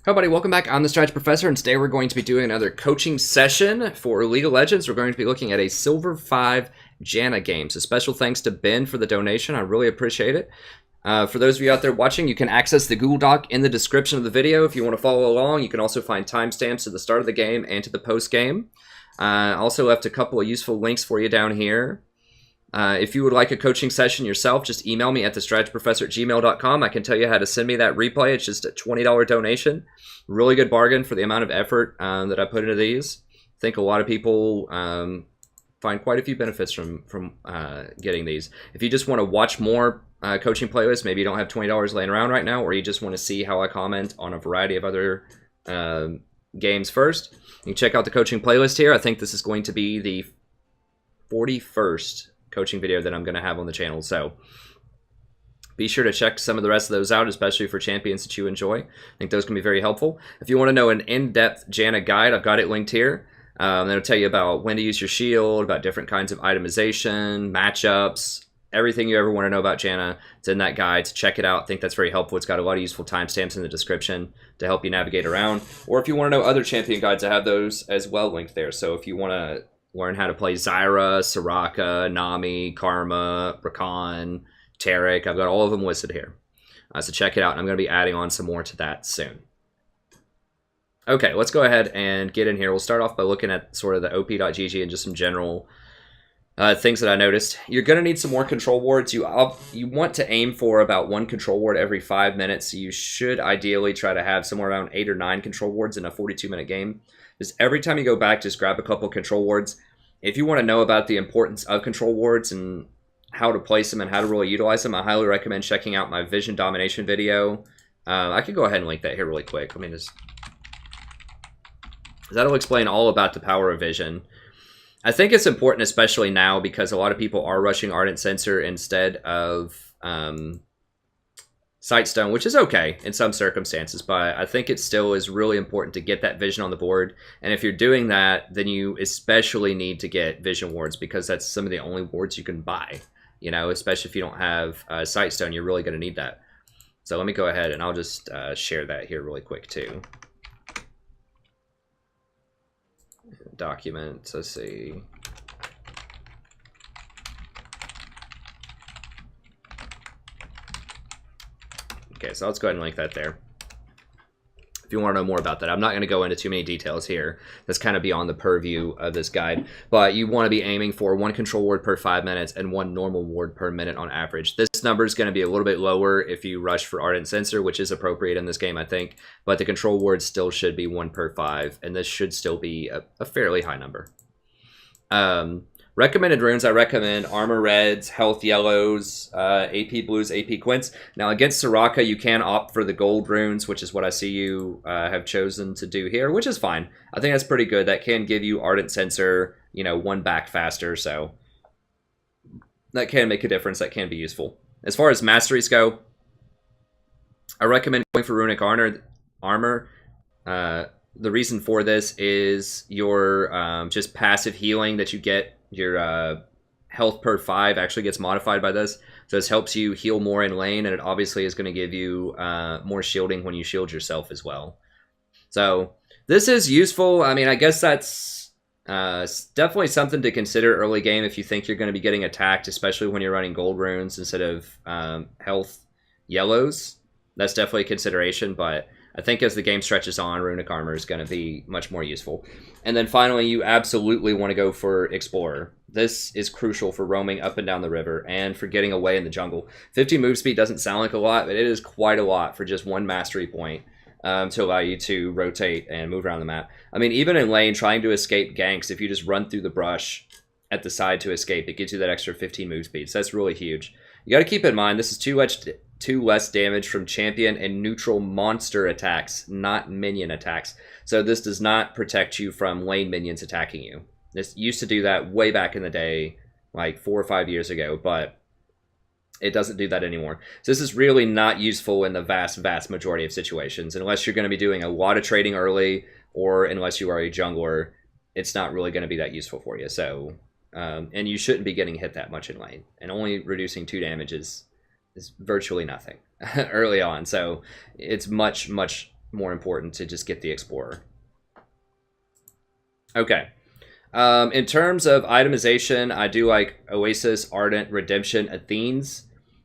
Hi everybody, welcome back. I'm the Strategy Professor, and today we're going to be doing another coaching session for League of Legends. We're going to be looking at a Silver 5 Janna game. So special thanks to Ben for the donation. I really appreciate it. For those of you out there watching, you can access the Google Doc in the description of the video. If you want to follow along, you can also find timestamps to the start of the game and to the post game. I also left a couple of useful links for you down here. If you would like a coaching session yourself, just email me at thestrategyprofessor@gmail.com. I can tell you how to send me that replay. It's just a $20 donation. Really good bargain for the amount of effort that I put into these. I think a lot of people find quite a few benefits from getting these. If you just want to watch more coaching playlists, maybe you don't have $20 laying around right now, or you just want to see how I comment on a variety of other games first, you can check out the coaching playlist here. I think this is going to be the 41st coaching video that I'm going to have on the channel, so be sure to check some of the rest of those out, especially for champions that you enjoy. I think those can be very helpful. If you want to know an in-depth Janna guide, I've got it linked here. It'll tell you about when to use your shield, about different kinds of itemization, matchups, everything you ever want to know about Janna. It's in that guide, so check it out. I think that's very helpful. It's got a lot of useful timestamps in the description to help you navigate around. Or if you want to know other champion guides, I have those as well linked there. So if you want to learn how to play Zyra, Soraka, Nami, Karma, Rakan, Tarek, I've got all of them listed here. So check it out, and I'm going to be adding on some more to that soon. Okay, let's go ahead and get in here. We'll start off by looking at sort of the op.gg and just some general things that I noticed. You're going to need some more control wards. You want to aim for about 1 control ward every 5 minutes. So you should ideally try to have somewhere around 8 or 9 control wards in a 42-minute game. Just every time you go back, just grab a couple control wards. If you want to know about the importance of control wards and how to place them and how to really utilize them, I highly recommend checking out my Vision Domination video. I can go ahead and link that here really quick. Let me just... That'll explain all about the power of Vision. I think it's important, especially now, because a lot of people are rushing Ardent Sensor instead of Sightstone, which is okay in some circumstances, but I think it still is really important to get that vision on the board. And if you're doing that, then you especially need to get vision wards, because that's some of the only wards you can buy. You know, especially if you don't have Sightstone, you're really going to need that. So let me go ahead and I'll just share that here really quick too. Documents, let's see. Okay, so let's go ahead and link that there. If you want to know more about that, I'm not going to go into too many details here. That's kind of beyond the purview of this guide. But you want to be aiming for 1 control ward per 5 minutes and 1 normal ward per minute on average. This number is going to be a little bit lower if you rush for Ardent Sensor, which is appropriate in this game, I think. But the control ward still should be 1 per 5, and this should still be a fairly high number. Recommended runes, I recommend Armor Reds, Health Yellows, AP Blues, AP Quints. Now against Soraka, you can opt for the gold runes, which is what I see you have chosen to do here, which is fine. I think that's pretty good. That can give you Ardent Sensor, you know, 1 back faster, so that can make a difference. That can be useful. As far as masteries go, I recommend going for Runic Armor. The reason for this is your just passive healing that you get. Your health per 5 actually gets modified by this. So this helps you heal more in lane, and it obviously is going to give you more shielding when you shield yourself as well. So this is useful. I mean, I guess that's definitely something to consider early game if you think you're going to be getting attacked, especially when you're running gold runes instead of health yellows. That's definitely a consideration, but I think as the game stretches on, Runic Armor is going to be much more useful. And then finally, you absolutely want to go for Explorer. This is crucial for roaming up and down the river and for getting away in the jungle. 50 move speed doesn't sound like a lot, but it is quite a lot for just 1 mastery point to allow you to rotate and move around the map. I mean, even in lane, trying to escape ganks, if you just run through the brush at the side to escape, it gives you that extra 15 move speed. So that's really huge. You got to keep in mind, this is 2 less damage from champion and neutral monster attacks, not minion attacks. So this does not protect you from lane minions attacking you. This used to do that way back in the day, like 4 or 5 years ago, but it doesn't do that anymore. So this is really not useful in the vast majority of situations. Unless you're going to be doing a lot of trading early, or unless you are a jungler, it's not really going to be that useful for you. So, and you shouldn't be getting hit that much in lane. And only reducing 2 damage is virtually nothing early on. So it's much more important to just get the Explorer. Okay. In terms of itemization, I do like Oasis, Ardent, Redemption, Athenes.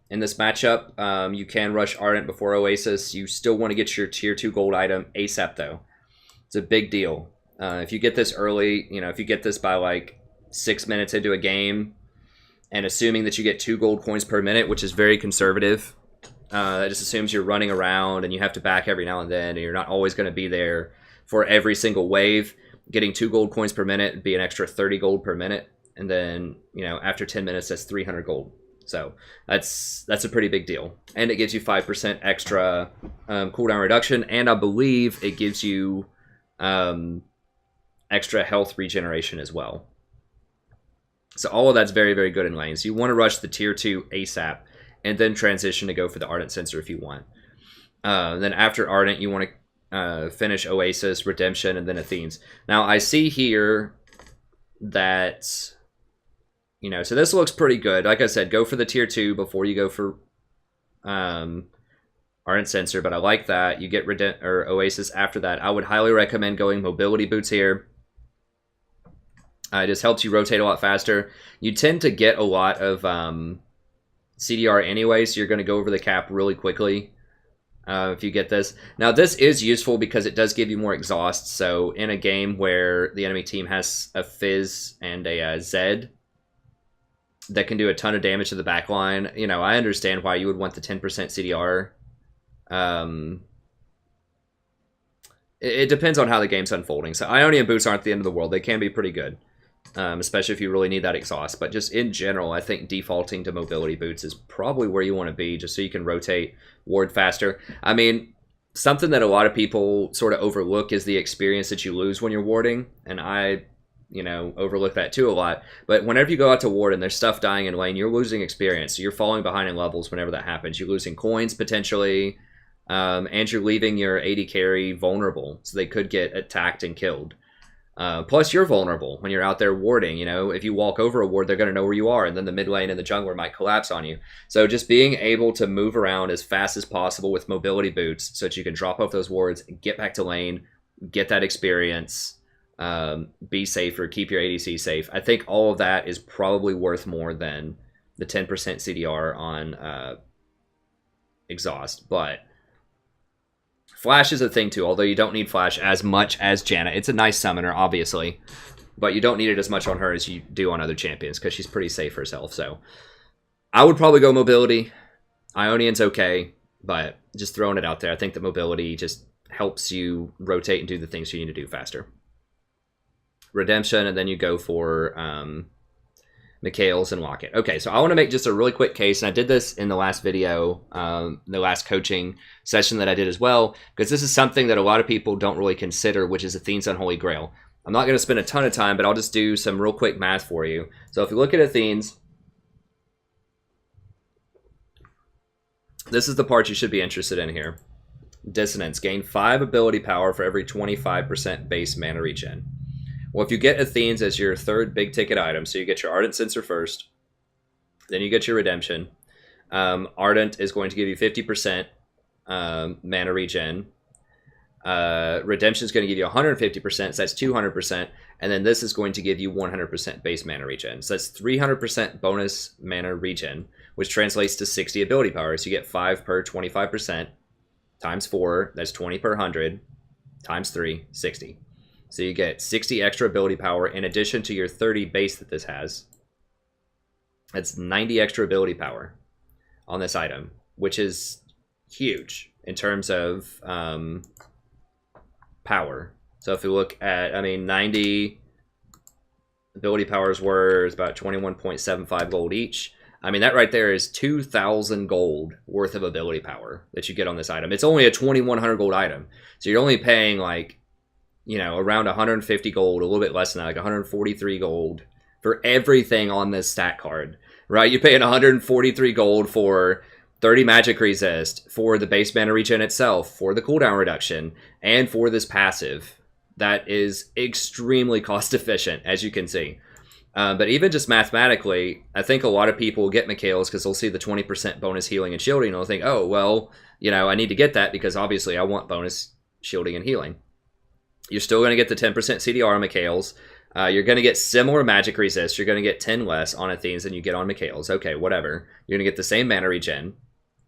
In this matchup, you can rush Ardent before Oasis. You still want to get your tier 2 gold item ASAP, though. It's a big deal. If you get this early, if you get this by like 6 minutes into a game, and assuming that you get 2 gold coins per minute, which is very conservative, that just assumes you're running around and you have to back every now and then, and you're not always going to be there for every single wave. Getting 2 gold coins per minute would be an extra 30 gold per minute, and then after 10 minutes, that's 300 gold. So that's a pretty big deal, and it gives you 5% extra cooldown reduction, and I believe it gives you extra health regeneration as well. So all of that's very, very good in lane. So you want to rush the tier 2 ASAP, and then transition to go for the Ardent Sensor if you want. Then after Ardent, you want to finish Oasis, Redemption, and then Athenes. Now I see here that, so this looks pretty good. Like I said, go for the tier 2 before you go for Ardent Sensor, but I like that. You get Oasis after that. I would highly recommend going Mobility Boots here. It just helps you rotate a lot faster. You tend to get a lot of CDR anyway, so you're going to go over the cap really quickly if you get this. Now, this is useful because it does give you more exhaust. So in a game where the enemy team has a Fizz and a Zed that can do a ton of damage to the backline, I understand why you would want the 10% CDR. It depends on how the game's unfolding. So Ionian boots aren't the end of the world. They can be pretty good, especially if you really need that exhaust. But just in general, I think defaulting to mobility boots is probably where you want to be, just so you can rotate ward faster. I mean, something that a lot of people sort of overlook is the experience that you lose when you're warding, and I overlook that too a lot. But whenever you go out to ward and there's stuff dying in lane, you're losing experience. So you're falling behind in levels whenever that happens. You're losing coins potentially, and you're leaving your AD carry vulnerable, so they could get attacked and killed. Plus, you're vulnerable when you're out there warding. If you walk over a ward, they're going to know where you are, and then the mid lane and the jungler might collapse on you. So just being able to move around as fast as possible with mobility boots so that you can drop off those wards, get back to lane, get that experience, be safer, keep your ADC safe. I think all of that is probably worth more than the 10% CDR on exhaust. But Flash is a thing too, although you don't need Flash as much as Janna. It's a nice summoner, obviously, but you don't need it as much on her as you do on other champions because she's pretty safe herself. So I would probably go mobility. Ionian's okay, but just throwing it out there, I think that mobility just helps you rotate and do the things you need to do faster. Redemption, and then you go for Mikhail's and Locket. Okay, so I want to make just a really quick case, and I did this in the last video, the last coaching session that I did as well, because this is something that a lot of people don't really consider, which is Athene's Unholy Grail. I'm not going to spend a ton of time, but I'll just do some real quick math for you. So if you look at Athene's, this is the part you should be interested in here. Dissonance. Gain 5 ability power for every 25% base mana regen. Well, if you get Athene's as your third big ticket item, so you get your Ardent Sensor first, then you get your Redemption. Ardent is going to give you 50% mana regen. Redemption is going to give you 150%, so that's 200%. And then this is going to give you 100% base mana regen. So that's 300% bonus mana regen, which translates to 60 ability power. So you get 5 per 25%, times 4, that's 20 per 100, times 3, 60. So you get 60 extra ability power in addition to your 30 base that this has. That's 90 extra ability power on this item, which is huge in terms of power. So if you look at, 90 ability powers worth about 21.75 gold each. That right there is 2,000 gold worth of ability power that you get on this item. It's only a 2,100 gold item. So you're only paying around 150 gold, a little bit less than that, like 143 gold for everything on this stat card, right? You're paying 143 gold for 30 magic resist, for the base mana regen itself, for the cooldown reduction, and for this passive. That is extremely cost efficient, as you can see. But even just mathematically, I think a lot of people will get Mikhail's because they'll see the 20% bonus healing and shielding, and they'll think, oh, well, I need to get that because obviously I want bonus shielding, and healing. You're still going to get the 10% CDR on Mikhail's. You're going to get similar magic resist. You're going to get 10 less on Athene's than you get on Mikhail's. Okay, whatever. You're going to get the same mana regen.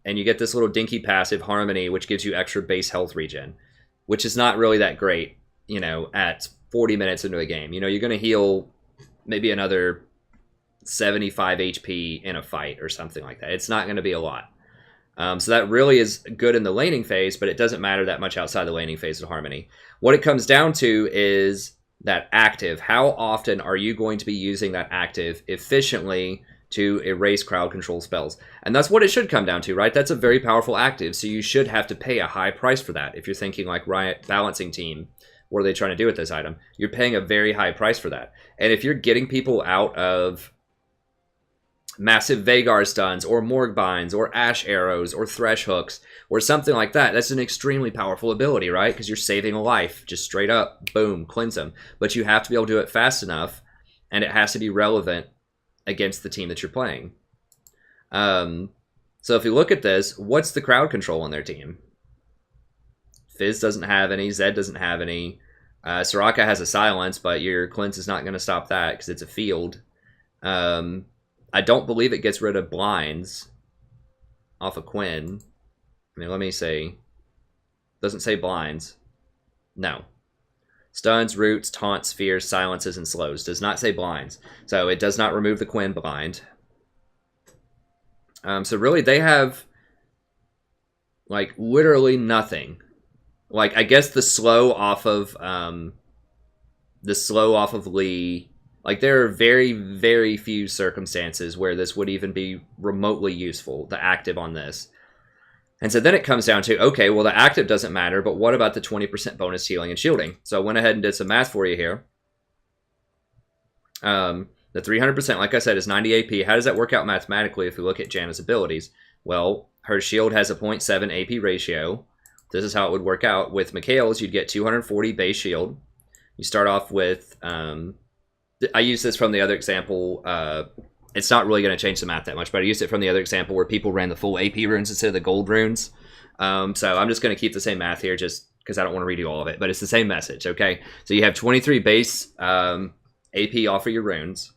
And you get this little dinky passive, Harmony, which gives you extra base health regen, which is not really that great, you know, at 40 minutes into a game. You know, you're going to heal maybe another 75 HP in a fight or something like that. It's not going to be a lot. So that really is good in the laning phase, but it doesn't matter that much outside the laning phase of Harmony. What it comes down to is that active. How often are you going to be using that active efficiently to erase crowd control spells? And that's what it should come down to, right? That's a very powerful active, so you should have to pay a high price for that. If you're thinking like Riot Balancing Team, what are they trying to do with this item? You're paying a very high price for that. And if you're getting people out of massive Vagar stuns, or Morg binds, or Ash arrows, or Thresh hooks, or something like that, that's an extremely powerful ability, right? Because you're saving a life, just straight up, boom, cleanse them. But you have to be able to do it fast enough, and it has to be relevant against the team that you're playing. So if you look at this, what's the crowd control on their team? Fizz doesn't have any, Zed doesn't have any, Soraka has a silence, but your cleanse is not going to stop that because it's a field. I don't believe it gets rid of blinds off of Quinn. I mean, let me see. Doesn't say blinds. No. Stuns, roots, taunts, fears, silences, and slows. Does not say blinds. So it does not remove the Quinn blind. So really, they have, like, literally nothing. Like, I guess the slow off of Lee. Like, there are very, very few circumstances where this would even be remotely useful, the active on this. And so then it comes down to, okay, well, the active doesn't matter, but what about the 20% bonus healing and shielding? So I went ahead and did some math for you here. The 300%, like I said, is 90 AP. How does that work out mathematically if we look at Janna's abilities? Well, her shield has a 0.7 AP ratio. This is how it would work out. With Mikhail's, you'd get 240 base shield. You start off with... I use this from the other example. It's not really going to change the math that much, but I used it from the other example where people ran the full AP runes instead of the gold runes. So I'm just going to keep the same math here just because I don't want to redo all of it, but it's the same message, okay? So you have 23 base AP off of your runes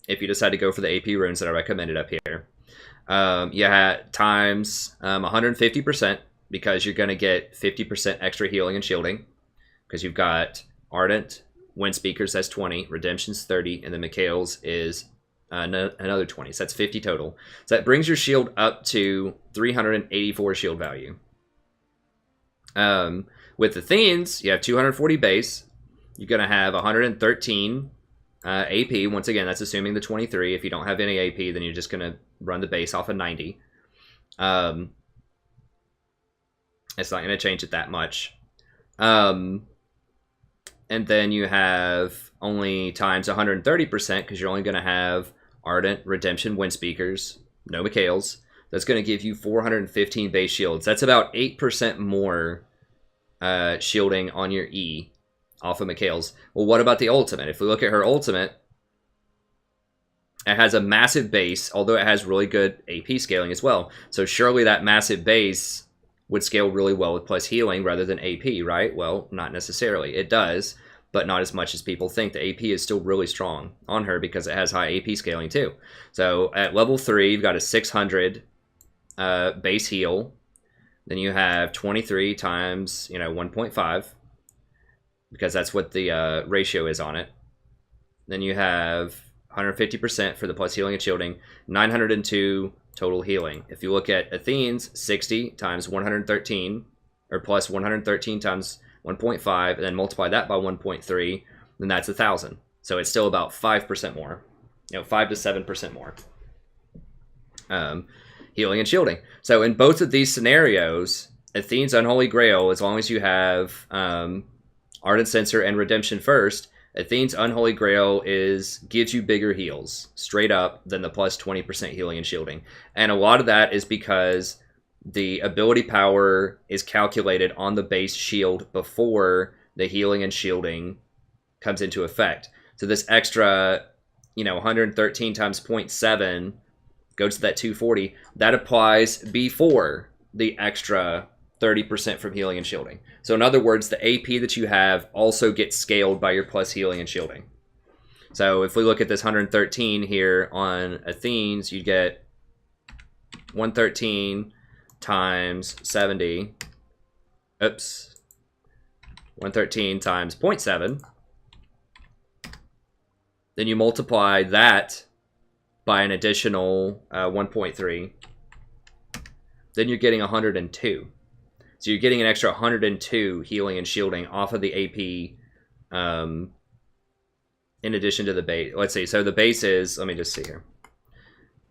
if you decide to go for the AP runes that I recommended up here. You had times 150% because you're going to get 50% extra healing and shielding because you've got Ardent, Wind Speakers, that's 20, Redemption's 30, and then Mikhail's is another 20. So that's 50 total. So that brings your shield up to 384 shield value. With Athene's, you have 240 base. You're going to have 113 AP. Once again, that's assuming the 23. If you don't have any AP, then you're just going to run the base off of 90. It's not going to change it that much. And then you have only times 130% because you're only going to have Ardent, Redemption, Wind Speakers, no Mikhail's. That's going to give you 415 base shields. That's about 8% more shielding on your E off of Mikhail's. Well, what about the ultimate? If we look at her ultimate, it has a massive base, although it has really good AP scaling as well. So surely that massive base would scale really well with plus healing rather than AP, right? Well, not necessarily. It does, but not as much as people think. The AP is still really strong on her because it has high AP scaling too. So at level 3, you've got a 600 base heal. Then you have 23 times, 1.5 because that's what the ratio is on it. Then you have 150% for the plus healing and shielding, 902 total healing. If you look at Athene's, 60 times 113, or plus 113 times 1.5, and then multiply that by 1.3, then that's 1,000. So it's still about 5% more, 5 to 7% more healing and shielding. So in both of these scenarios, Athene's Unholy Grail, as long as you have Ardent Censer and Redemption first, Athene's Unholy Grail gives you bigger heals, straight up, than the plus 20% healing and shielding. And a lot of that is because the ability power is calculated on the base shield before the healing and shielding comes into effect. So this extra, 113 times 0.7 goes to that 240. That applies before the extra 30% from healing and shielding. So in other words, the AP that you have also gets scaled by your plus healing and shielding. So if we look at this 113 here on Athene's, you get 113 times 70. Oops. 113 times 0.7. Then you multiply that by an additional 1.3. Then you're getting 102. So you're getting an extra 102 healing and shielding off of the AP in addition to the base. Let's see. So the base is, let me just see here.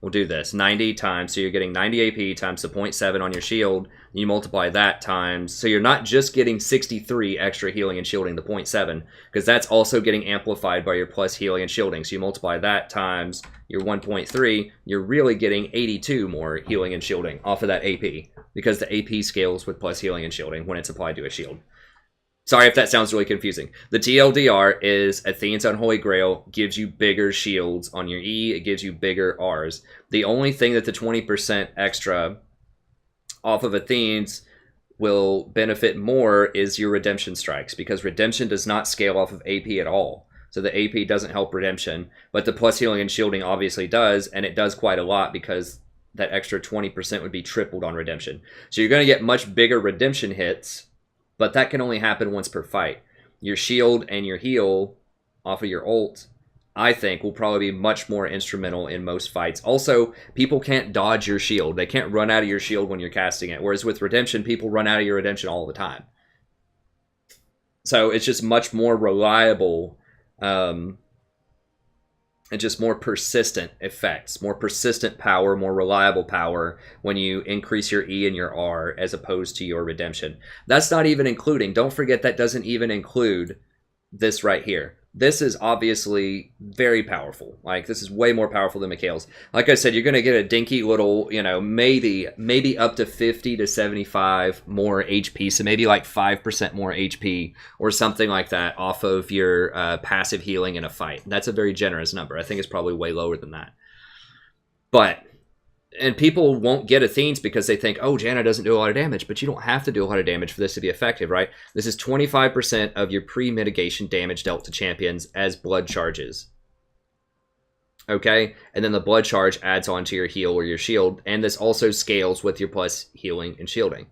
We'll do this. 90 times, so you're getting 90 AP times the 0.7 on your shield. You multiply that times, so you're not just getting 63 extra healing and shielding, the 0.7, because that's also getting amplified by your plus healing and shielding. So you multiply that times your 1.3, you're really getting 82 more healing and shielding off of that AP, because the AP scales with plus healing and shielding when it's applied to a shield. Sorry if that sounds really confusing. The TLDR is Athene's Unholy Grail gives you bigger shields on your E. It gives you bigger Rs. The only thing that the 20% extra off of Athene's will benefit more is your Redemption Strikes, because Redemption does not scale off of AP at all. So the AP doesn't help Redemption, but the plus healing and shielding obviously does, and it does quite a lot because that extra 20% would be tripled on Redemption. So you're going to get much bigger Redemption hits, but that can only happen once per fight. Your shield and your heal off of your ult, I think, will probably be much more instrumental in most fights. Also, people can't dodge your shield. They can't run out of your shield when you're casting it. Whereas with Redemption, people run out of your Redemption all the time. So it's just much more reliable and just more persistent effects, more persistent power, more reliable power when you increase your E and your R as opposed to your Redemption. That's not even including, don't forget that doesn't even include this right here. This is obviously very powerful. Like, this is way more powerful than Mikhail's. Like I said, you're going to get a dinky little, you know, maybe up to 50 to 75 more HP. So maybe like 5% more HP or something like that off of your passive healing in a fight. That's a very generous number. I think it's probably way lower than that. But, and people won't get Athene's because they think, oh, Janna doesn't do a lot of damage, but you don't have to do a lot of damage for this to be effective, right? This is 25% of your pre-mitigation damage dealt to champions as blood charges. Okay? And then the blood charge adds on to your heal or your shield, and this also scales with your plus healing and shielding.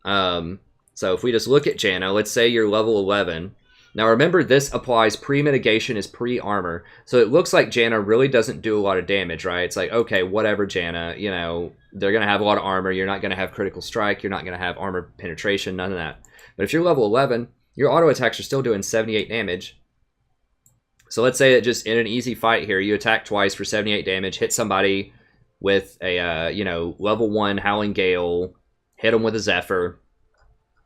So if we just look at Janna, let's say you're level 11. Now remember, this applies pre-mitigation is pre-armor. So it looks like Janna really doesn't do a lot of damage, right? It's like, okay, whatever, Janna. You know, they're going to have a lot of armor. You're not going to have critical strike. You're not going to have armor penetration, none of that. But if you're level 11, your auto attacks are still doing 78 damage. So let's say that just in an easy fight here, you attack twice for 78 damage, hit somebody with a, you know, level 1 Howling Gale, hit them with a Zephyr,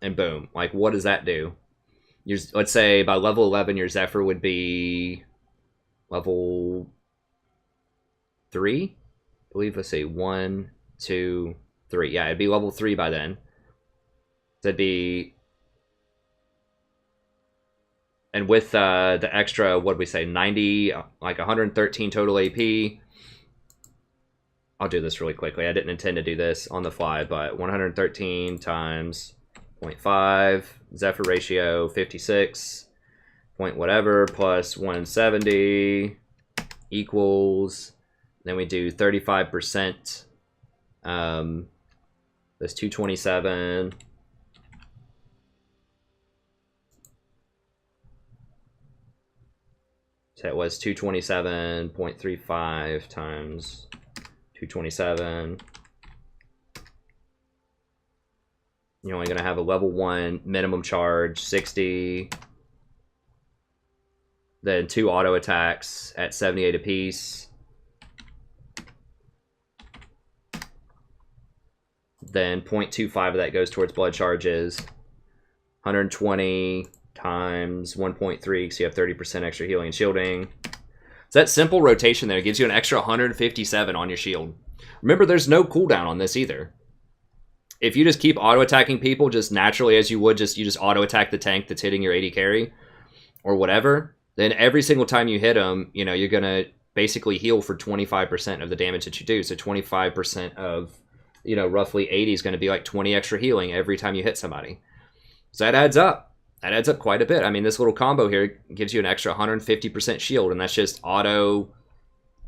and boom. Like, what does that do? Let's say by level 11, your Zephyr would be level 3? I believe, let's see, 1, 2, 3. Yeah, it'd be level 3 by then. So it'd be... And with the extra, what did we say, 90, like 113 total AP. I'll do this really quickly. I didn't intend to do this on the fly, but 113 times 0.5, Zephyr ratio 56, point whatever, plus 170 equals, then we do 35%, that's 227, so it was 227.35 times 227. You're only going to have a level 1 minimum charge, 60. Then 2 auto attacks at 78 apiece. Then 0.25 of that goes towards blood charges. 120 times 1.3, so you have 30% extra healing and shielding. So that simple rotation there gives you an extra 157 on your shield. Remember, there's no cooldown on this either. If you just keep auto-attacking people just naturally as you would, you just auto-attack the tank that's hitting your AD carry or whatever, then every single time you hit them, you know, you're going to basically heal for 25% of the damage that you do. So 25% of you know, roughly 80 is going to be like 20 extra healing every time you hit somebody. So that adds up. That adds up quite a bit. I mean, this little combo here gives you an extra 150% shield, and that's just auto,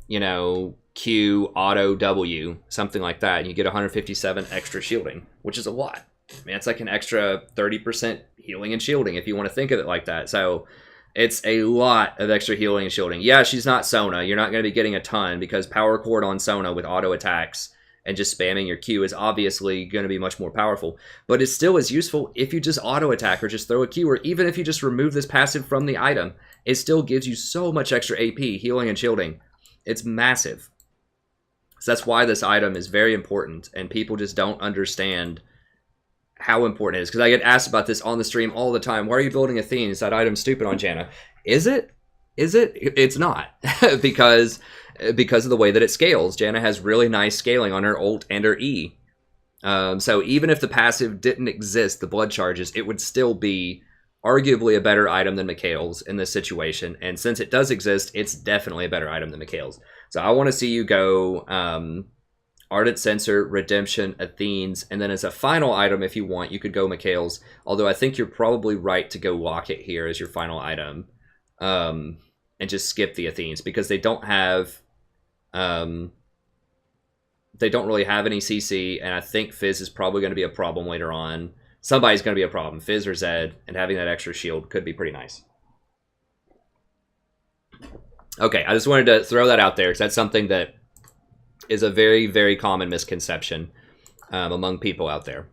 you know, Q, auto W, something like that. And you get 157 extra shielding, which is a lot. I mean, it's like an extra 30% healing and shielding if you want to think of it like that. So it's a lot of extra healing and shielding. Yeah, she's not Sona. You're not going to be getting a ton because power chord on Sona with auto attacks and just spamming your Q is obviously going to be much more powerful. But it still is useful if you just auto attack or just throw a Q, or even if you just remove this passive from the item. It still gives you so much extra AP, healing and shielding. It's massive. So that's why this item is very important, and people just don't understand how important it is. Because I get asked about this on the stream all the time. Why are you building Athene? Is that item stupid on Janna? Is it? Is it? It's not. because of the way that it scales. Janna has really nice scaling on her ult and her E. So even if the passive didn't exist, the blood charges, it would still be arguably a better item than Mikhail's in this situation. And since it does exist, it's definitely a better item than Mikhail's. So I want to see you go Ardent Censer, Redemption, Athene's, and then as a final item, if you want, you could go Mikhail's. Although I think you're probably right to go Locket here as your final item. And just skip the Athene's because they don't have... they don't really have any CC, and I think Fizz is probably going to be a problem later on. Somebody's going to be a problem, Fizz or Zed, and having that extra shield could be pretty nice. Okay, I just wanted to throw that out there because that's something that is a very, very common misconception among people out there.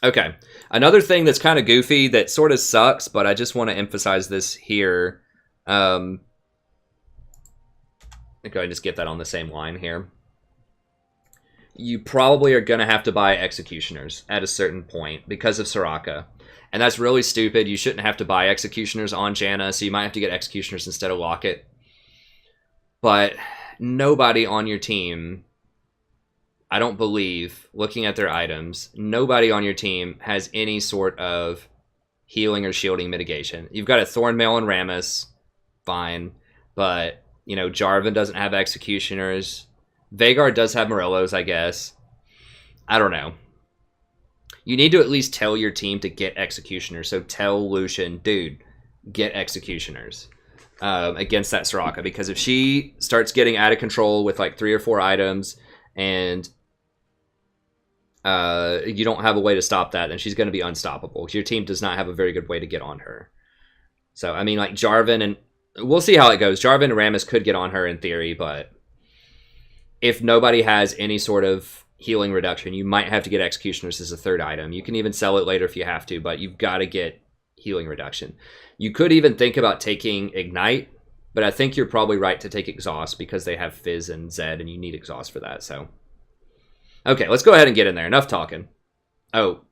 Okay, another thing that's kind of goofy that sort of sucks, but I just want to emphasize this here. I'll go ahead and just get that on the same line here. You probably are going to have to buy Executioners at a certain point because of Soraka. And that's really stupid. You shouldn't have to buy Executioners on Janna, so you might have to get Executioners instead of Locket. But nobody on your team, I don't believe, looking at their items, nobody on your team has any sort of healing or shielding mitigation. You've got a Thornmail and Rammus, fine. But, you know, Jarvan doesn't have Executioners. Veigar does have Morellos, I guess. I don't know. You need to at least tell your team to get Executioners. So tell Lucian, dude, get Executioners against that Soraka. Because if she starts getting out of control with like 3 or 4 items and you don't have a way to stop that, then she's going to be unstoppable. Your team does not have a very good way to get on her. So, I mean, like Jarvan and... We'll see how it goes. Jarvan and Rammus could get on her in theory, but... if nobody has any sort of healing reduction, you might have to get Executioners as a third item. You can even sell it later if you have to, but you've got to get healing reduction. You could even think about taking Ignite, but I think you're probably right to take Exhaust because they have Fizz and Zed, and you need Exhaust for that. So, okay, let's go ahead and get in there. Enough talking. Oh,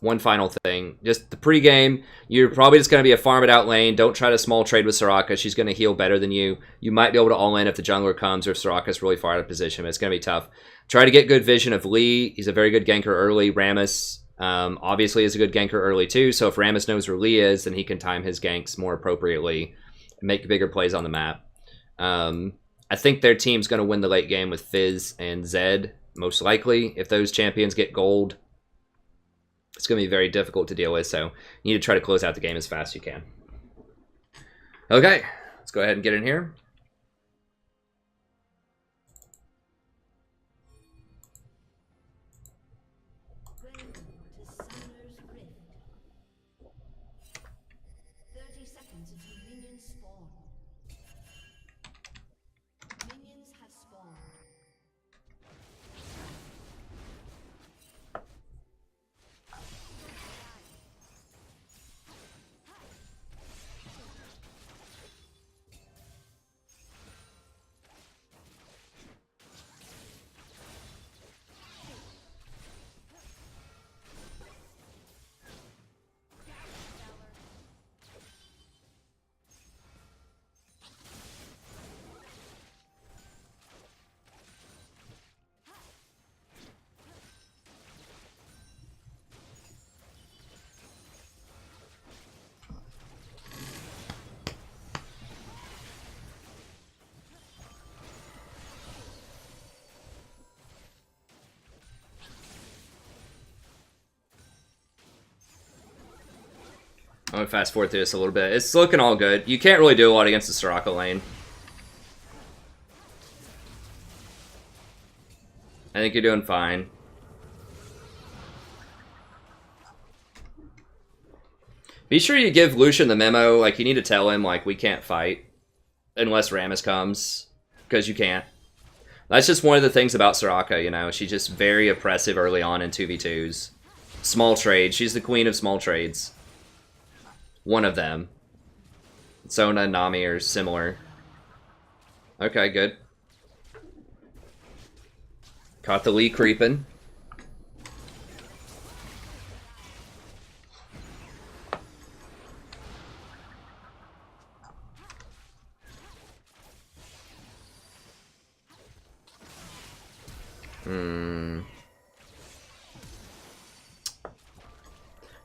one final thing. Just the pregame, you're probably just going to be a farm it out lane. Don't try to small trade with Soraka. She's going to heal better than you. You might be able to all-in if the jungler comes or if Soraka's really far out of position, but it's going to be tough. Try to get good vision of Lee. He's a very good ganker early. Rammus obviously is a good ganker early too, so if Rammus knows where Lee is, then he can time his ganks more appropriately and make bigger plays on the map. I think their team's going to win the late game with Fizz and Zed, most likely. If those champions get gold, it's going to be very difficult to deal with, so you need to try to close out the game as fast as you can. Okay, let's go ahead and get in here. I'm gonna fast forward through this a little bit. It's looking all good. You can't really do a lot against the Soraka lane. I think you're doing fine. Be sure you give Lucian the memo. Like, you need to tell him, like, we can't fight unless Rammus comes, because you can't. That's just one of the things about Soraka, you know. She's just very oppressive early on in 2v2s. Small trade. She's the queen of small trades. One of them. Sona and Nami are similar. Okay, good. Caught the Lee creeping.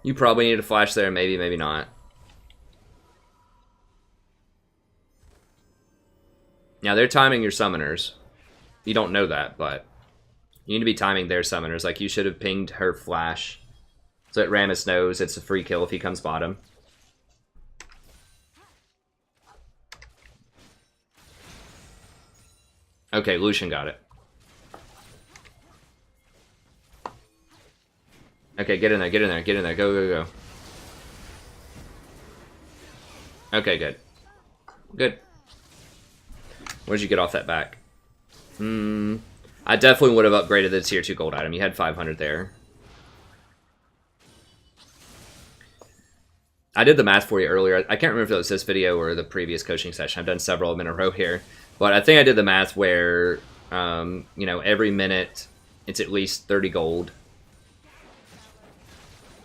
You probably need a flash there, maybe, maybe not. Now, they're timing your summoners. You don't know that, but you need to be timing their summoners. Like, you should have pinged her flash so that Rammus knows it's a free kill if he comes bottom. Okay, Lucian got it. Okay, get in there, get in there, get in there. Go, go, go. Okay, good. Good. Where did you get off that back? I definitely would have upgraded the tier 2 gold item. You had 500 there. I did the math for you earlier. I can't remember if it was this video or the previous coaching session. I've done several of them in a row here. But I think I did the math where, you know, every minute it's at least 30 gold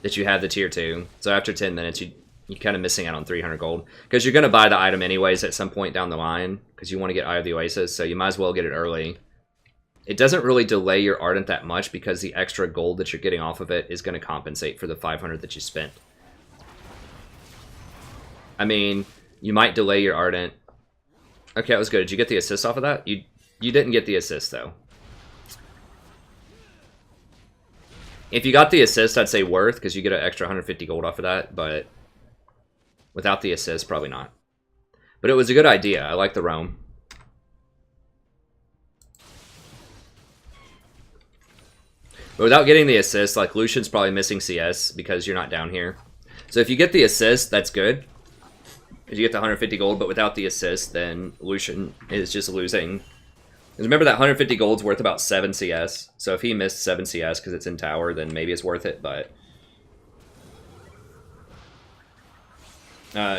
that you have the tier 2. So after 10 minutes, you're kind of missing out on 300 gold. Because you're going to buy the item anyways at some point down the line. Because you want to get Eye of the Oasis. So you might as well get it early. It doesn't really delay your Ardent that much. Because the extra gold that you're getting off of it is going to compensate for the 500 that you spent. I mean, you might delay your Ardent. Okay, that was good. Did you get the assist off of that? You didn't get the assist, though. If you got the assist, I'd say worth, because you get an extra 150 gold off of that, but without the assist, probably not. But it was a good idea. I like the roam. But without getting the assist, like, Lucian's probably missing CS because you're not down here. So if you get the assist, that's good. Because you get the 150 gold, but without the assist, then Lucian is just losing. Because remember that 150 gold's worth about 7 CS. So if he missed 7 CS because it's in tower, then maybe it's worth it, but...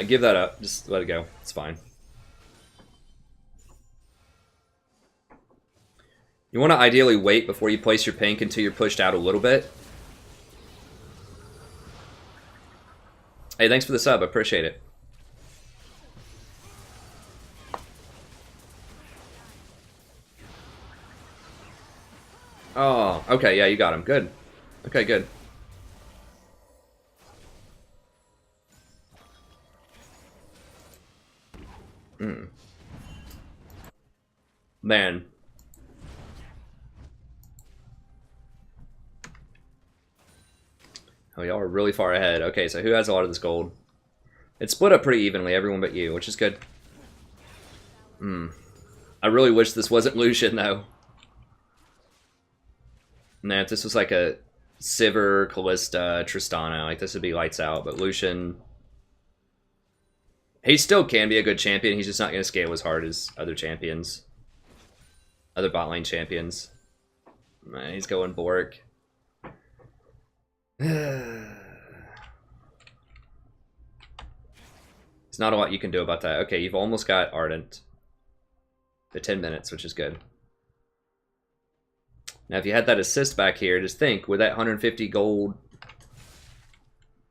give that up. Just let it go. It's fine. You want to ideally wait before you place your pink until you're pushed out a little bit. Hey, thanks for the sub. I appreciate it. Oh, okay, yeah, you got him. Good. Okay, good. Man. Oh, y'all are really far ahead. Okay, so who has a lot of this gold? It's split up pretty evenly, everyone but you, which is good. I really wish this wasn't Lucian, though. Man, if this was like a Sivir, Callista, Tristana, like this would be lights out, but Lucian... He still can be a good champion, he's just not going to scale as hard as other champions. Other bot lane champions. Man, he's going Bork. There's not a lot you can do about that. Okay, you've almost got Ardent. The 10 minutes, which is good. Now, if you had that assist back here, just think, would that 150 gold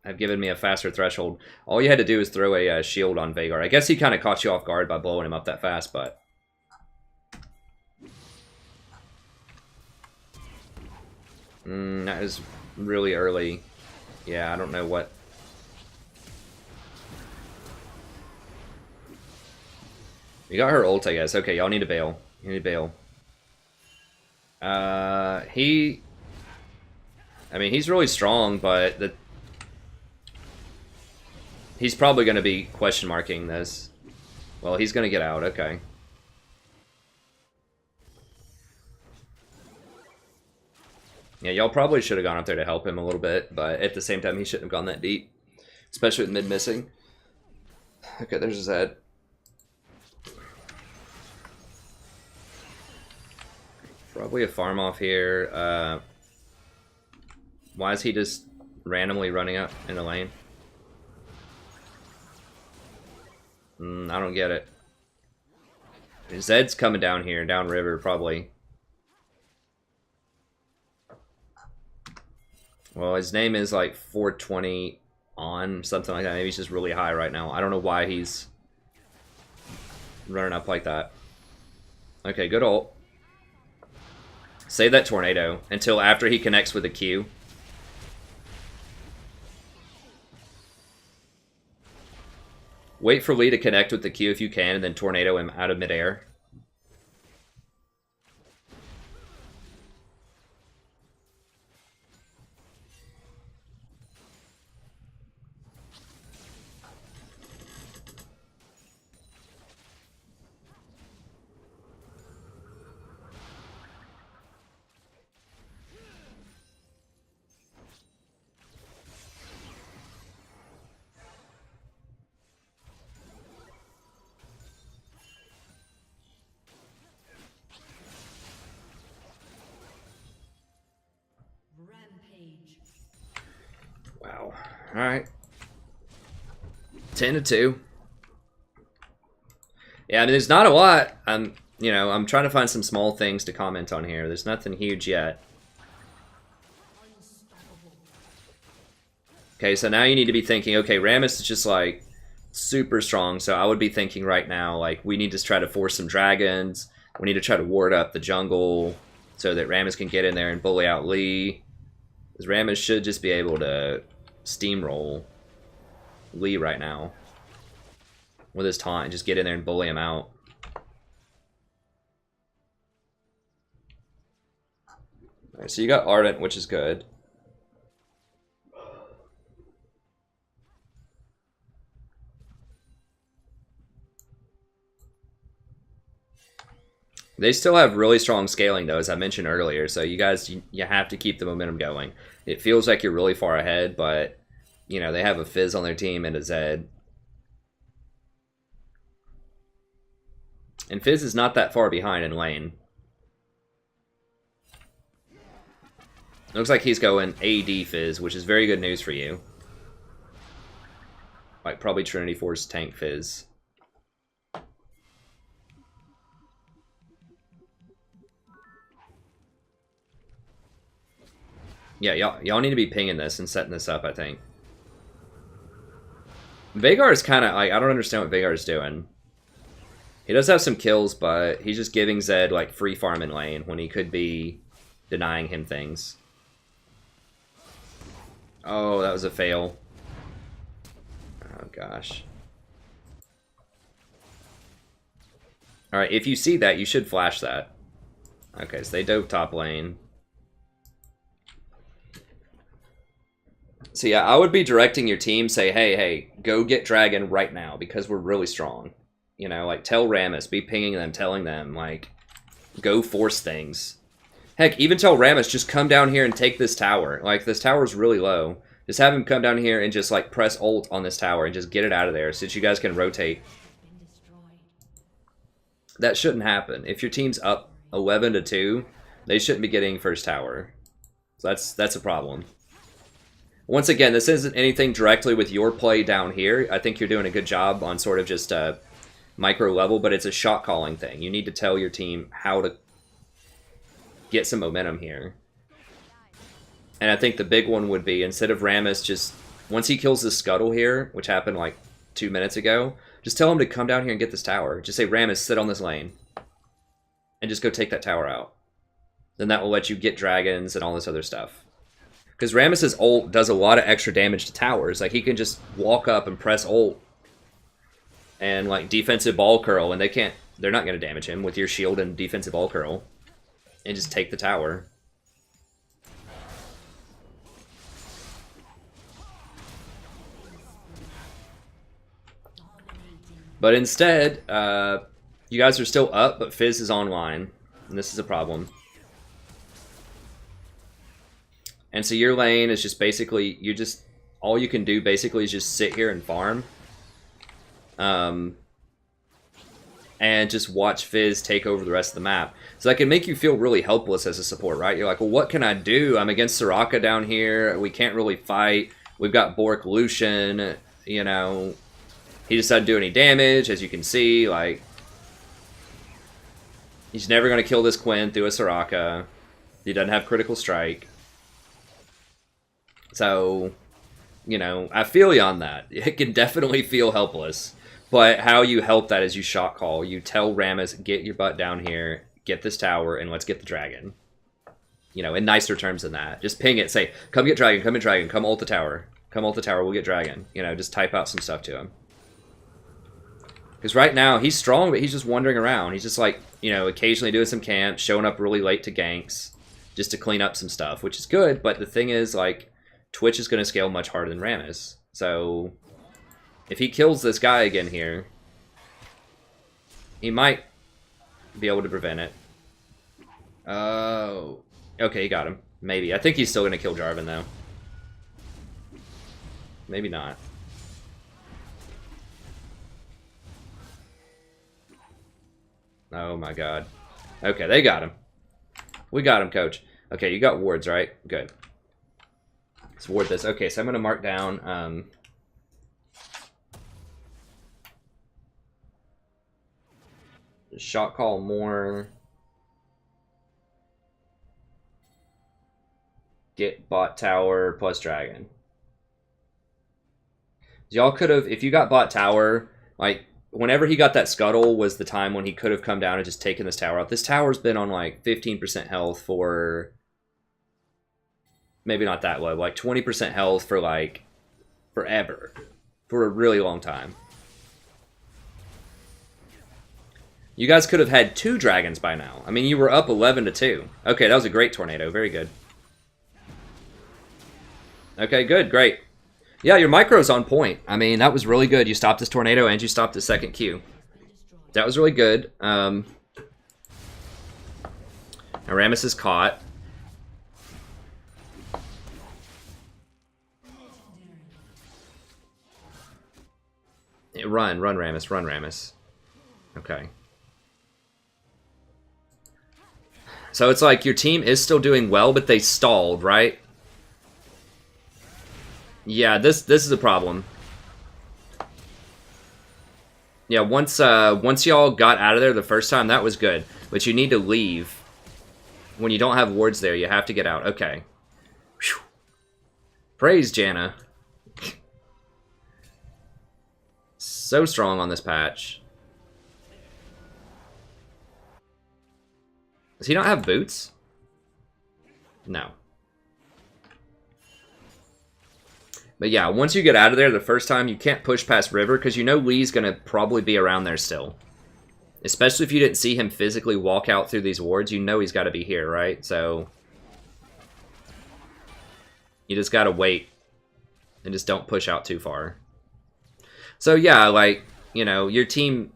have given me a faster threshold? All you had to do is throw a shield on Veigar. I guess he kind of caught you off guard by blowing him up that fast, but... that is really early. Yeah, I don't know what... You got her ult, I guess. Okay, y'all need to bail. You need to bail. I mean, he's really strong, but He's probably going to be question marking this. Well, he's going to get out. Okay. Yeah, y'all probably should have gone up there to help him a little bit, but at the same time, he shouldn't have gone that deep. Especially with mid missing. Okay, there's his head. Probably a farm off here. Why is he just randomly running up in the lane? I don't get it. Zed's coming down here, down river, probably. Well, his name is like 420 on, something like that. Maybe he's just really high right now. I don't know why he's running up like that. Okay, good ult. Save that tornado until after he connects with the Q. Wait for Lee to connect with the Q if you can, and then tornado him out of midair. Wow. Alright. 10-2. Yeah, I mean, there's not a lot. I'm trying to find some small things to comment on here. There's nothing huge yet. Okay, so now you need to be thinking, okay, Rammus is just, like, super strong, so I would be thinking right now, like, we need to try to force some dragons. We need to try to ward up the jungle so that Rammus can get in there and bully out Lee. Because Rammus should just be able to steamroll Lee right now with his taunt and just get in there and bully him out. Alright, so you got Ardent, which is good. They still have really strong scaling, though, as I mentioned earlier, so you guys, you have to keep the momentum going. It feels like you're really far ahead, but, you know, they have a Fizz on their team and a Zed. And Fizz is not that far behind in lane. Looks like he's going AD Fizz, which is very good news for you. Like, probably Trinity Force tank Fizz. Yeah, y'all need to be pinging this and setting this up, I think. Veigar is kind of, like, I don't understand what Veigar is doing. He does have some kills, but he's just giving Zed, like, free farm in lane when he could be denying him things. Oh, that was a fail. Oh, gosh. Alright, if you see that, you should flash that. Okay, so they dove top lane. So yeah, I would be directing your team, say, hey, go get Dragon right now, because we're really strong. You know, like, tell Rammus, be pinging them, telling them, like, go force things. Heck, even tell Rammus, just come down here and take this tower. Like, this tower's really low. Just have him come down here and just, like, press ult on this tower and just get it out of there, so that you guys can rotate. That shouldn't happen. If your team's up 11-2, they shouldn't be getting first tower. So that's a problem. Once again, this isn't anything directly with your play down here. I think you're doing a good job on sort of just a micro level, but it's a shot calling thing. You need to tell your team how to get some momentum here. And I think the big one would be, instead of Rammus just, once he kills this Scuttle here, which happened like 2 minutes ago, just tell him to come down here and get this tower. Just say, Rammus, sit on this lane. And just go take that tower out. Then that will let you get dragons and all this other stuff. Because Rammus's ult does a lot of extra damage to towers. Like, he can just walk up and press ult. And, like, defensive ball curl, and they're not going to damage him with your shield and defensive ball curl. And just take the tower. But instead, you guys are still up, but Fizz is online. And this is a problem. And so your lane is just basically, all you can do basically is just sit here and farm. And just watch Fizz take over the rest of the map. So that can make you feel really helpless as a support, right? You're like, well, what can I do? I'm against Soraka down here. We can't really fight. We've got Bork Lucian, you know. He just doesn't do any damage, as you can see. Like, he's never going to kill this Quinn through a Soraka. He doesn't have critical strike. So, you know, I feel you on that. It can definitely feel helpless. But how you help that is you shot call. You tell Rammus, get your butt down here, get this tower, and let's get the dragon. You know, in nicer terms than that. Just ping it, say, come get dragon, come get dragon, come ult the tower. Come ult the tower, we'll get dragon. You know, just type out some stuff to him. Because right now, he's strong, but he's just wandering around. He's just like, you know, occasionally doing some camps, showing up really late to ganks, just to clean up some stuff, which is good, but the thing is, like, Twitch is going to scale much harder than Rammus. So if he kills this guy again here, he might be able to prevent it. Oh. Okay, he got him. Maybe. I think he's still going to kill Jarvan, though. Maybe not. Oh, my God. Okay, they got him. We got him, coach. Okay, you got wards, right? Good. Let's ward this. Okay, so I'm going to mark down... shot call more. Get bot tower plus dragon. Y'all could have, if you got bot tower, like, whenever he got that scuttle was the time when he could have come down and just taken this tower out. This tower's been on like 15% health for, maybe not that low, like 20% health for like forever. For a really long time. You guys could have had 2 dragons by now. I mean, you were up 11-2. Okay, that was a great tornado. Very good. Okay, good, great. Yeah, your micro's on point. I mean, that was really good. You stopped this tornado and you stopped the second Q. That was really good. Now Rammus is caught. Run, Rammus, run, Rammus. Okay. So it's like your team is still doing well, but they stalled, right? Yeah, this is a problem. Yeah, once y'all got out of there the first time, that was good. But you need to leave. When you don't have wards there, you have to get out. Okay. Whew. Praise Janna. So strong on this patch. Does he not have boots? No. But yeah, once you get out of there the first time, you can't push past River, because you know Lee's going to probably be around there still. Especially if you didn't see him physically walk out through these wards, you know he's got to be here, right? So you just got to wait and just don't push out too far. So yeah, like, you know, your team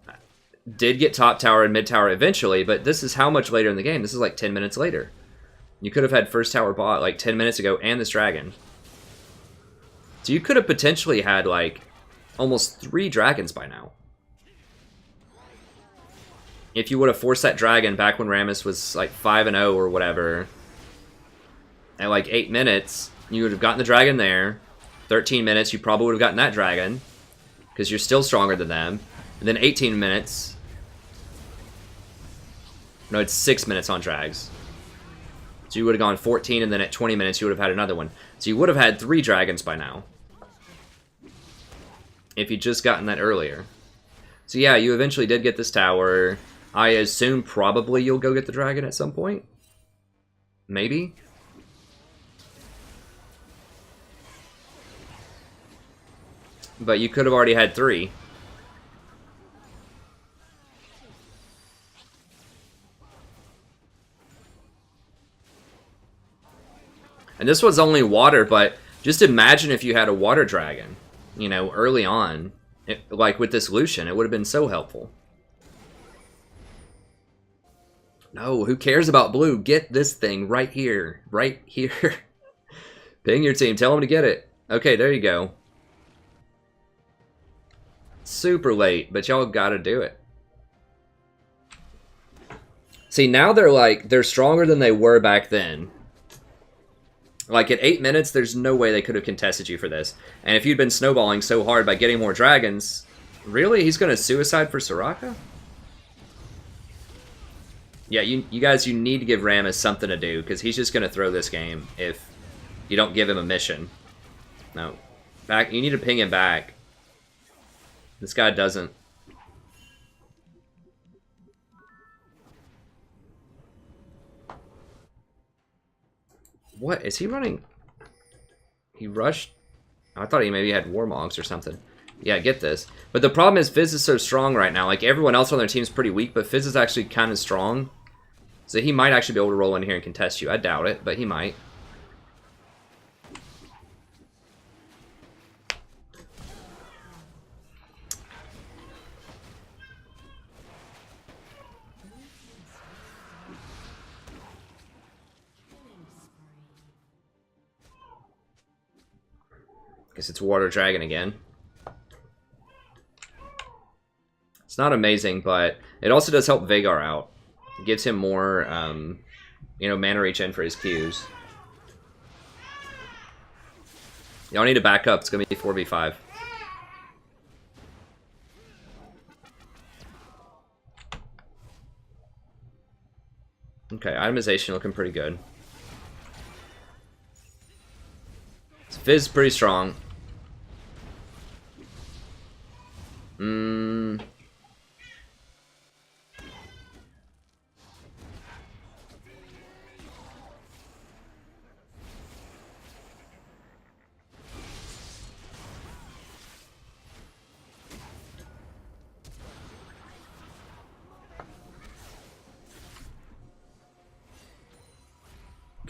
did get top tower and mid tower eventually, but this is how much later in the game? This is like 10 minutes later. You could have had first tower bought like 10 minutes ago and this dragon. So you could have potentially had like almost 3 dragons by now. If you would have forced that dragon back when Rammus was like 5-0 or whatever, at like 8 minutes, you would have gotten the dragon there. 13 minutes, you probably would have gotten that dragon, because you're still stronger than them. And then 18 minutes... No, it's 6 minutes on drags. So you would have gone 14, and then at 20 minutes you would have had another one. So you would have had 3 dragons by now. If you'd just gotten that earlier. So yeah, you eventually did get this tower. I assume probably you'll go get the dragon at some point. Maybe? But you could have already had 3. And this was only water, but just imagine if you had a water dragon, you know, early on. Like with this Lucian, it would have been so helpful. No, who cares about blue? Get this thing right here. Right here. Ping your team. Tell them to get it. Okay, there you go. Super late, but y'all gotta do it. See, now they're stronger than they were back then. Like, at 8 minutes, there's no way they could have contested you for this. And if you'd been snowballing so hard by getting more dragons, really? He's gonna suicide for Soraka? Yeah, you guys, you need to give Rammus something to do, because he's just gonna throw this game if you don't give him a mission. No. Back. You need to ping him back. This guy doesn't. What? Is he running? He rushed? I thought he maybe had Warmogs or something. Yeah, get this. But the problem is Fizz is so strong right now. Like, everyone else on their team is pretty weak, but Fizz is actually kind of strong. So he might actually be able to roll in here and contest you. I doubt it, but he might. Guess it's Water Dragon again. It's not amazing, but it also does help Veigar out. It gives him more, you know, mana reach in for his Qs. Y'all need to back up. It's going to be 4v5. Okay, itemization looking pretty good. Fizz pretty strong.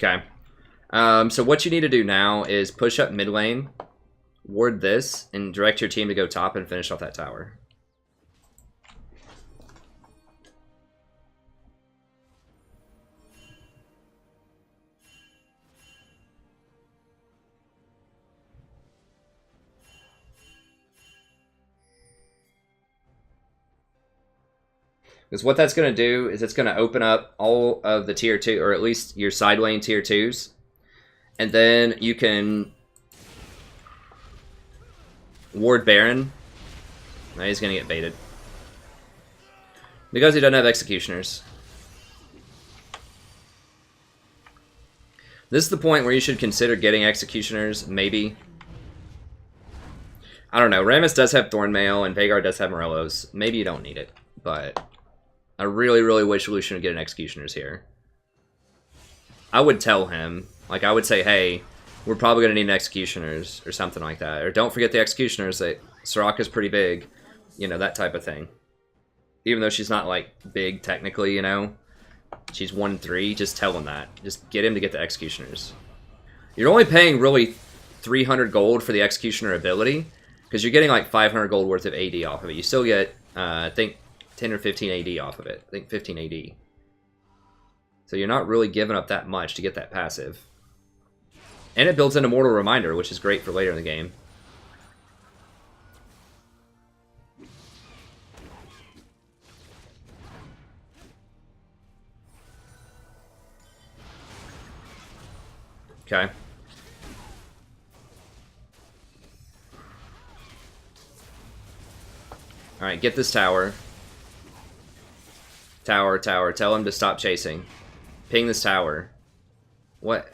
Okay. So what you need to do now is push up mid lane, ward this, and direct your team to go top and finish off that tower. Because what that's going to do is it's going to open up all of the tier 2, or at least your side lane tier 2s. And then you can ward Baron. Now he's going to get baited. Because he doesn't have Executioners. This is the point where you should consider getting Executioners, maybe. I don't know. Rammus does have Thornmail, and Veigar does have Morellos. Maybe you don't need it, but I really, really wish Lucian would get an Executioners here. I would tell him, like, I would say, hey, we're probably going to need an Executioners, or something like that. Or don't forget the Executioners, that Soraka's pretty big. You know, that type of thing. Even though she's not, like, big, technically, you know. She's 1-3, just tell him that. Just get him to get the Executioners. You're only paying, really, 300 gold for the Executioner ability, because you're getting, like, 500 gold worth of AD off of it. You still get, I think, 10 or 15 AD off of it. I think 15 AD. So you're not really giving up that much to get that passive. And it builds in Immortal Reminder, which is great for later in the game. Okay. Alright, get this tower. Tower, tower. Tell him to stop chasing. Ping this tower. What?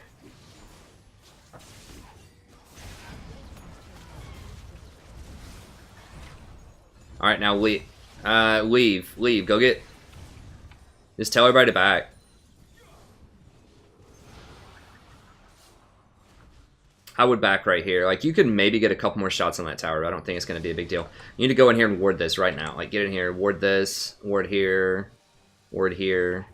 Alright, now leave. Leave. Go get... Just tell everybody to back. I would back right here. Like, you can maybe get a couple more shots on that tower, but I don't think it's going to be a big deal. You need to go in here and ward this right now. Like, get in here, ward this, ward here, ward here.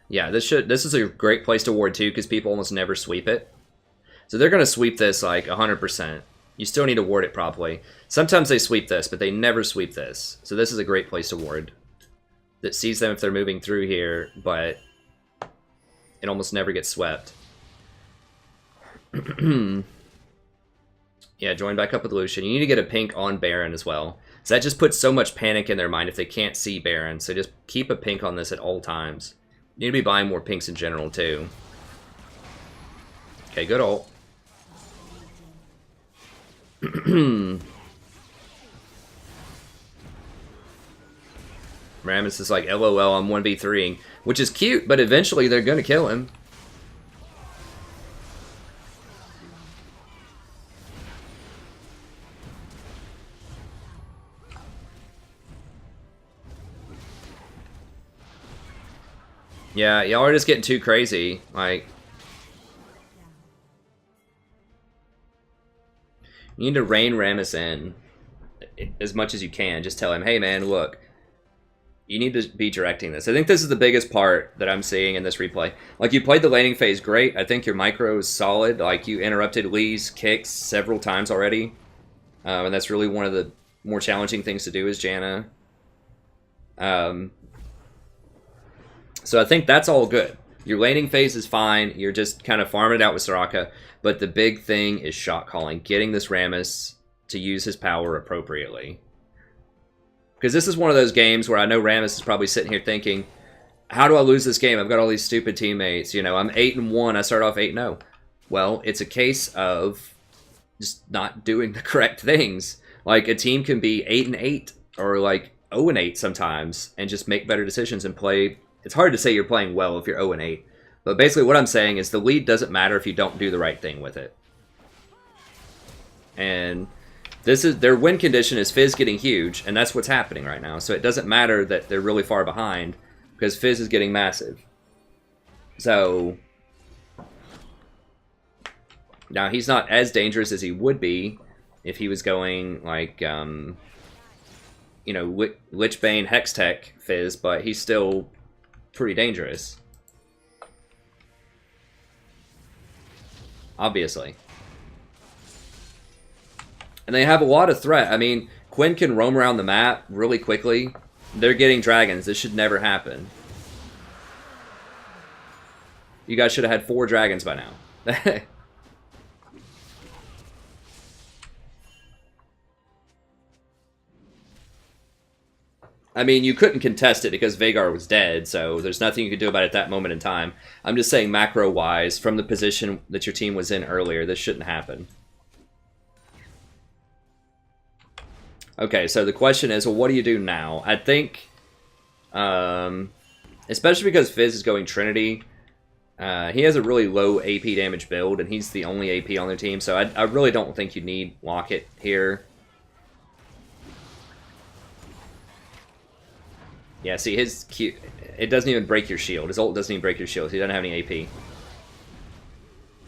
Yeah, this is a great place to ward too, because people almost never sweep it. So they're going to sweep this like 100%. You still need to ward it properly. Sometimes they sweep this, but they never sweep this. So this is a great place to ward. That sees them if they're moving through here, but it almost never gets swept. Yeah, join back up with Lucian. You need to get a pink on Baron as well. So that just puts so much panic in their mind if they can't see Baron. So just keep a pink on this at all times. You need to be buying more pinks in general, too. Okay, good ult. Rammus is like, LOL, I'm 1v3ing. Which is cute, but eventually they're going to kill him. Yeah, y'all are just getting too crazy. Like, you need to rein Rammus in as much as you can. Just tell him, hey man, look, you need to be directing this. I think this is the biggest part that I'm seeing in this replay. Like, you played the laning phase great. I think your micro is solid. Like, you interrupted Lee's kicks several times already. And that's really one of the more challenging things to do as Janna. So I think that's all good. Your laning phase is fine. You're just kind of farming it out with Soraka. But the big thing is shot calling. Getting this Rammus to use his power appropriately. Because this is one of those games where I know Rammus is probably sitting here thinking, how do I lose this game? I've got all these stupid teammates. You know, I'm 8-1. I start off 8-0. Well, it's a case of just not doing the correct things. Like, a team can be 8-8 or like 0-8 sometimes and just make better decisions and play. It's hard to say you're playing well if you're 0-8. But basically what I'm saying is the lead doesn't matter if you don't do the right thing with it. And this is their win condition is Fizz getting huge, and that's what's happening right now. So it doesn't matter that they're really far behind, because Fizz is getting massive. So now he's not as dangerous as he would be if he was going like, you know, Lichbane Hextech Fizz, but he's still pretty dangerous. Obviously. And they have a lot of threat. I mean, Quinn can roam around the map really quickly. They're getting dragons. This should never happen. You guys should have had 4 dragons by now. I mean, you couldn't contest it because Vhagar was dead, so there's nothing you could do about it at that moment in time. I'm just saying macro-wise, from the position that your team was in earlier, this shouldn't happen. Okay, so the question is, well, what do you do now? I think, especially because Fizz is going Trinity, he has a really low AP damage build, and he's the only AP on their team, so I really don't think you need Locket here. Yeah, see, his Q, it doesn't even break your shield. His ult doesn't even break your shield. He doesn't have any AP.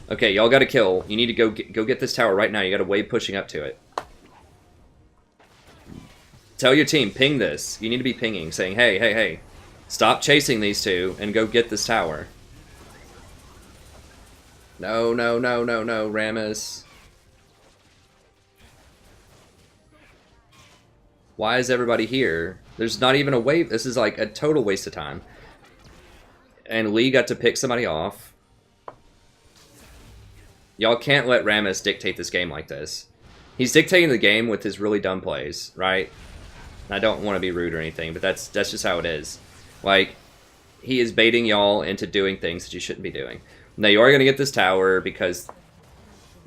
Okay, y'all got to kill. You need to go get this tower right now. You got a wave pushing up to it. Tell your team, ping this. You need to be pinging, saying, hey, hey, hey, stop chasing these two and go get this tower. No, no, no, no, no, Rammus. Why is everybody here? There's not even a wave. This is like a total waste of time. And Lee got to pick somebody off. Y'all can't let Rammus dictate this game like this. He's dictating the game with his really dumb plays, right? I don't want to be rude or anything, but that's just how it is. Like, he is baiting y'all into doing things that you shouldn't be doing. Now, you are going to get this tower because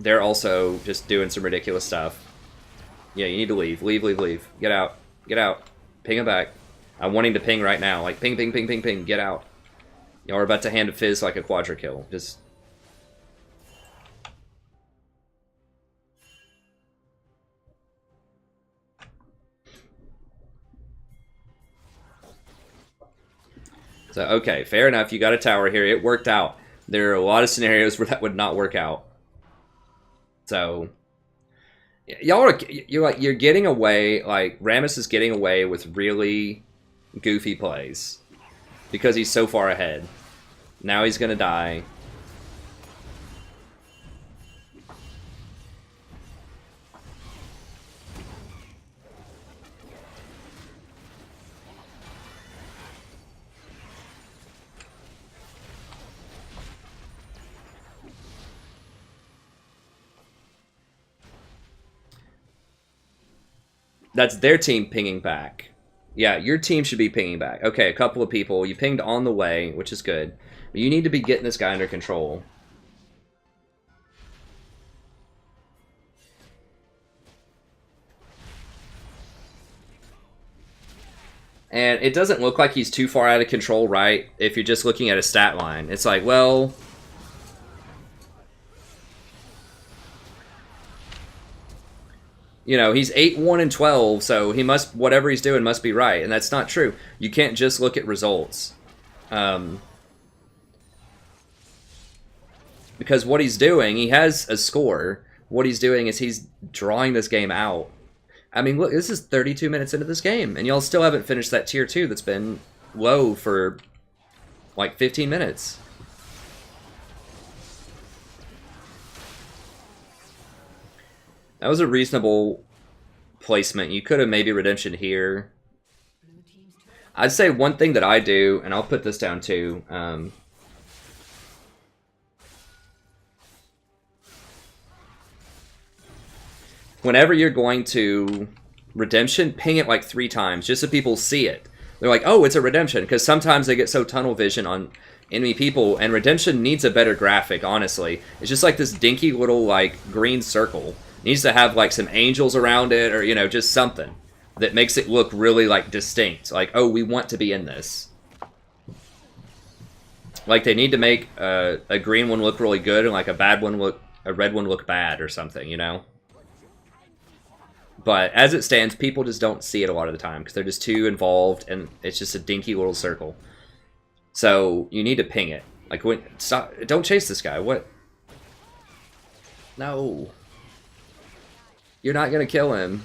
they're also just doing some ridiculous stuff. Yeah, you need to leave. Leave, leave, leave. Get out. Get out. Ping him back. I'm wanting to ping right now. Like, ping, ping, ping, ping, ping. Get out. Y'all are about to hand a Fizz like a quadra kill. Just... So, okay, fair enough. You got a tower here. It worked out. There are a lot of scenarios where that would not work out. So, y'all are, you're getting away, like, Rammus is getting away with really goofy plays. Because he's so far ahead. Now he's going to die. That's their team pinging back. Yeah, your team should be pinging back. Okay, a couple of people. You pinged on the way, which is good. But you need to be getting this guy under control. And it doesn't look like he's too far out of control, right? If you're just looking at a stat line. It's like, well... You know, he's 8, 1, and 12, so he must, whatever he's doing must be right, and that's not true. You can't just look at results. Because what he's doing, he has a score. What he's doing is he's drawing this game out. I mean, look, this is 32 minutes into this game, and y'all still haven't finished that tier 2 that's been low for, like, 15 minutes. That was a reasonable placement. You could have maybe redemption here. I'd say one thing that I do, and I'll put this down too. Whenever you're going to redemption, ping it like 3 times, just so people see it. They're like, oh, it's a redemption, because sometimes they get so tunnel vision on enemy people, and redemption needs a better graphic, honestly. It's just like this dinky little, like, green circle. Needs to have like some angels around it, or, you know, just something that makes it look really like distinct. Like, oh, we want to be in this. Like, they need to make a green one look really good and like a red one look bad or something, you know. But as it stands, people just don't see it a lot of the time because they're just too involved, and it's just a dinky little circle. So you need to ping it. Like, stop! Don't chase this guy. What? No. You're not gonna kill him.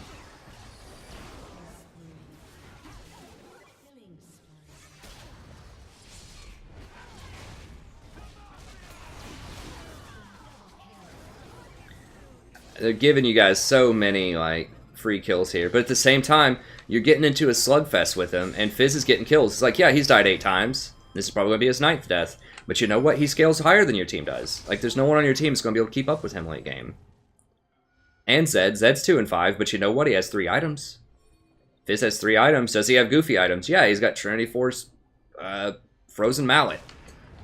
They're giving you guys so many, like, free kills here. But at the same time, you're getting into a slugfest with him, and Fizz is getting kills. It's like, yeah, he's died 8 times. This is probably going to be his 9th death. But you know what? He scales higher than your team does. Like, there's no one on your team that's going to be able to keep up with him late game. And Zed's 2 and 5, but you know what? He has 3 items. Fizz has 3 items. Does he have goofy items? Yeah, he's got Trinity Force, Frozen Mallet.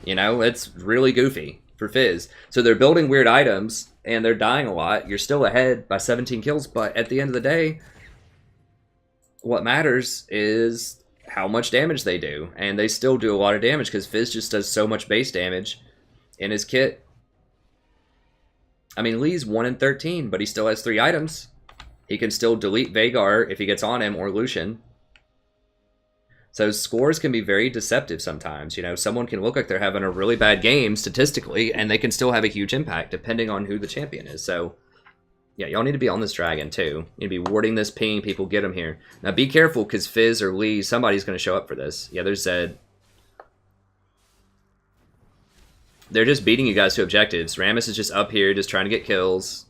You know, it's really goofy for Fizz. So they're building weird items, and they're dying a lot. You're still ahead by 17 kills, but at the end of the day, what matters is how much damage they do. And they still do a lot of damage because Fizz just does so much base damage in his kit. I mean, Lee's 1 and 13, but he still has 3 items. He can still delete Veigar if he gets on him, or Lucian. So scores can be very deceptive sometimes. You know, someone can look like they're having a really bad game statistically, and they can still have a huge impact depending on who the champion is. So, yeah, y'all need to be on this dragon too. You need to be warding this ping. People get him here. Now be careful, because Fizz or Lee, somebody's going to show up for this. Yeah, there's Zed. They're just beating you guys to objectives. Rammus is just up here, just trying to get kills.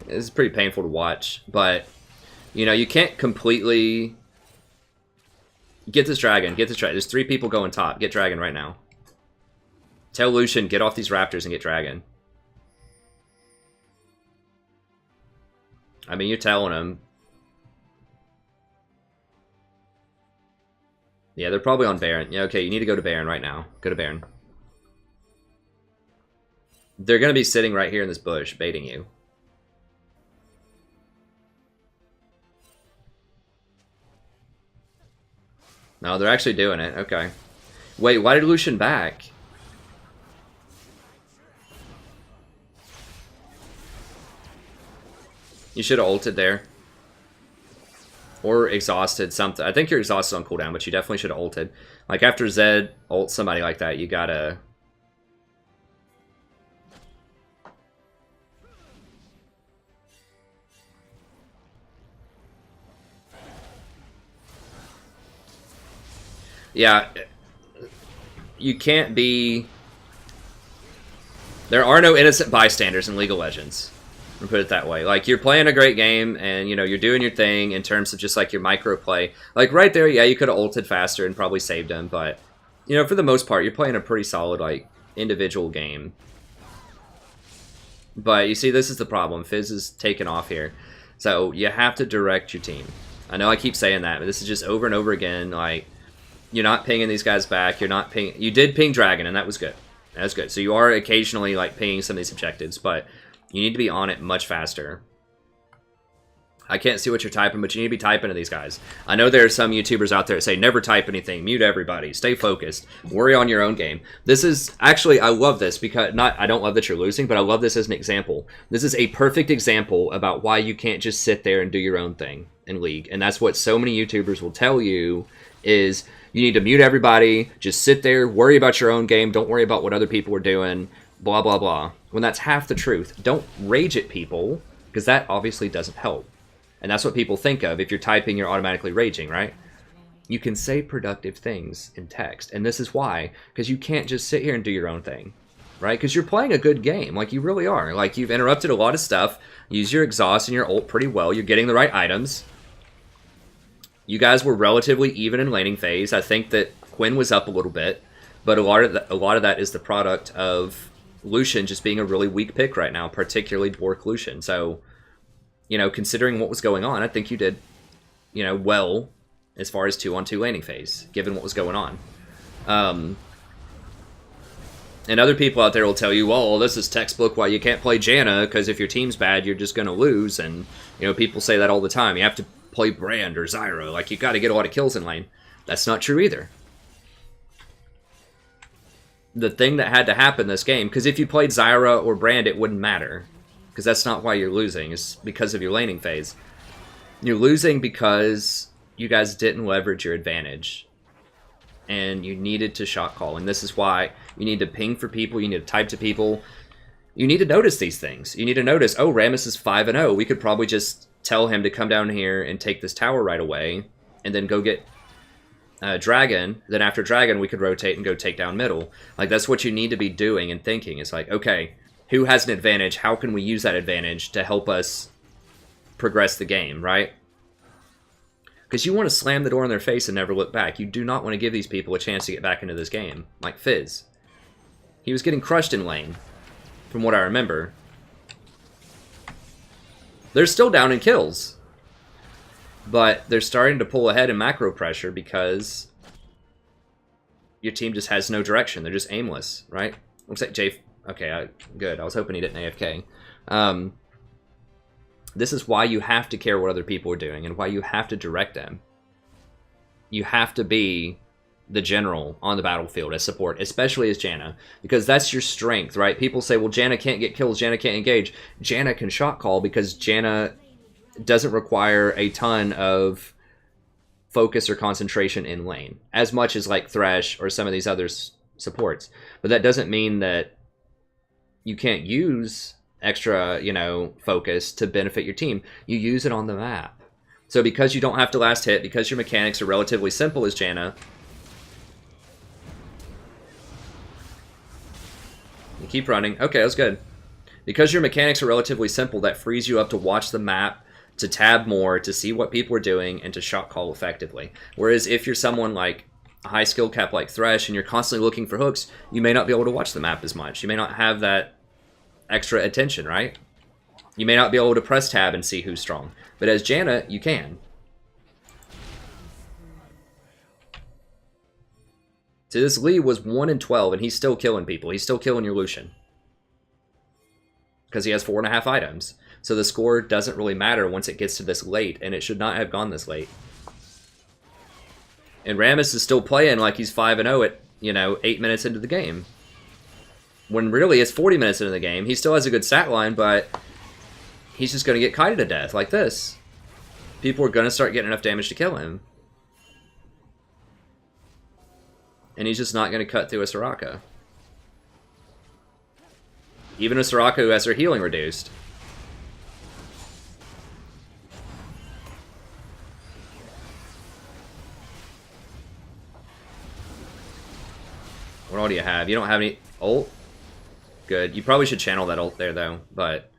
It's pretty painful to watch, but, you know, you can't completely... Get this dragon, get this dragon. There's 3 people going top. Get dragon right now. Tell Lucian, get off these raptors and get dragon. I mean, you're telling him. Yeah, they're probably on Baron. Yeah, okay, you need to go to Baron right now. Go to Baron. They're going to be sitting right here in this bush, baiting you. No, they're actually doing it. Okay. Wait, why did Lucian back? You should have ulted there. Or exhausted something. I think you're exhausted on cooldown, but you definitely should have ulted. Like, after Zed ult somebody like that, you gotta... Yeah, you can't be... There are no innocent bystanders in League of Legends. I'll put it that way. Like, you're playing a great game, and, you know, you're doing your thing in terms of just, like, your micro play. Like, right there, yeah, you could have ulted faster and probably saved him, but you know, for the most part, you're playing a pretty solid, like, individual game. But you see, this is the problem. Fizz is taken off here. So you have to direct your team. I know I keep saying that, but this is just over and over again. Like, you're not pinging these guys back. You're not ping. You did ping Dragon, and that was good. That was good. So you are occasionally, like, pinging some of these objectives, but you need to be on it much faster. I can't see what you're typing, but you need to be typing to these guys. I know there are some YouTubers out there that say, never type anything, mute everybody, stay focused, worry on your own game. This is, actually, I love this, because, I don't love that you're losing, but I love this as an example. This is a perfect example about why you can't just sit there and do your own thing in League. And that's what so many YouTubers will tell you, is you need to mute everybody, just sit there, worry about your own game, don't worry about what other people are doing, blah, blah, blah. When that's half the truth. Don't rage at people, because that obviously doesn't help. And that's what people think of. If you're typing, you're automatically raging, right? You can say productive things in text. And this is why. Because you can't just sit here and do your own thing, right? Because you're playing a good game. Like, you really are. Like, you've interrupted a lot of stuff. Use your exhaust and your ult pretty well. You're getting the right items. You guys were relatively even in laning phase. I think that Quinn was up a little bit. But a lot of that is the product of Lucian just being a really weak pick right now. Particularly Dwarf Lucian. So, you know, considering what was going on, I think you did, you know, well as far as 2-on-2 laning phase, given what was going on. And other people out there will tell you, well, this is textbook why you can't play Janna, because if your team's bad, you're just going to lose. And, you know, people say that all the time. You have to play Brand or Zyra. Like, you got to get a lot of kills in lane. That's not true either. The thing that had to happen this game, because if you played Zyra or Brand, it wouldn't matter. Because that's not why you're losing. It's because of your laning phase. You're losing because you guys didn't leverage your advantage. And you needed to shot call. And this is why you need to ping for people. You need to type to people. You need to notice these things. You need to notice, oh, Rammus is 5-0. We could probably just tell him to come down here and take this tower right away. And then go get Dragon. Then after Dragon, we could rotate and go take down middle. Like, that's what you need to be doing and thinking. It's like, okay, who has an advantage? How can we use that advantage to help us progress the game, right? Because you want to slam the door in their face and never look back. You do not want to give these people a chance to get back into this game. Like Fizz. He was getting crushed in lane, from what I remember. They're still down in kills. But they're starting to pull ahead in macro pressure because your team just has no direction. They're just aimless, right? Looks like Jay... Okay, good. I was hoping he didn't AFK. This is why you have to care what other people are doing and why you have to direct them. You have to be the general on the battlefield as support, especially as Janna, because that's your strength, right? People say, well, Janna can't get kills, Janna can't engage. Janna can shot call because Janna doesn't require a ton of focus or concentration in lane, as much as like Thresh or some of these other supports. But that doesn't mean that you can't use extra, you know, focus to benefit your team. You use it on the map. So because you don't have to last hit, because your mechanics are relatively simple as Janna, you keep running. Okay, that's good. Because your mechanics are relatively simple, that frees you up to watch the map, to tab more, to see what people are doing, and to shot call effectively. Whereas if you're someone like a high skill cap like Thresh and you're constantly looking for hooks, you may not be able to watch the map as much. You may not have that extra attention, right? You may not be able to press tab and see who's strong. But as Janna, you can. So this Lee was 1-12 and he's still killing people. He's still killing your Lucian. Because he has 4.5 items. So the score doesn't really matter once it gets to this late, and it should not have gone this late. And Rammus is still playing like he's 5-0 at, you know, 8 minutes into the game. When really it's 40 minutes into the game. He still has a good stat line, but he's just going to get kited to death like this. People are going to start getting enough damage to kill him. And he's just not going to cut through a Soraka. Even a Soraka who has her healing reduced. What all do you have? You don't have any ult? Good. You probably should channel that ult there, though, but...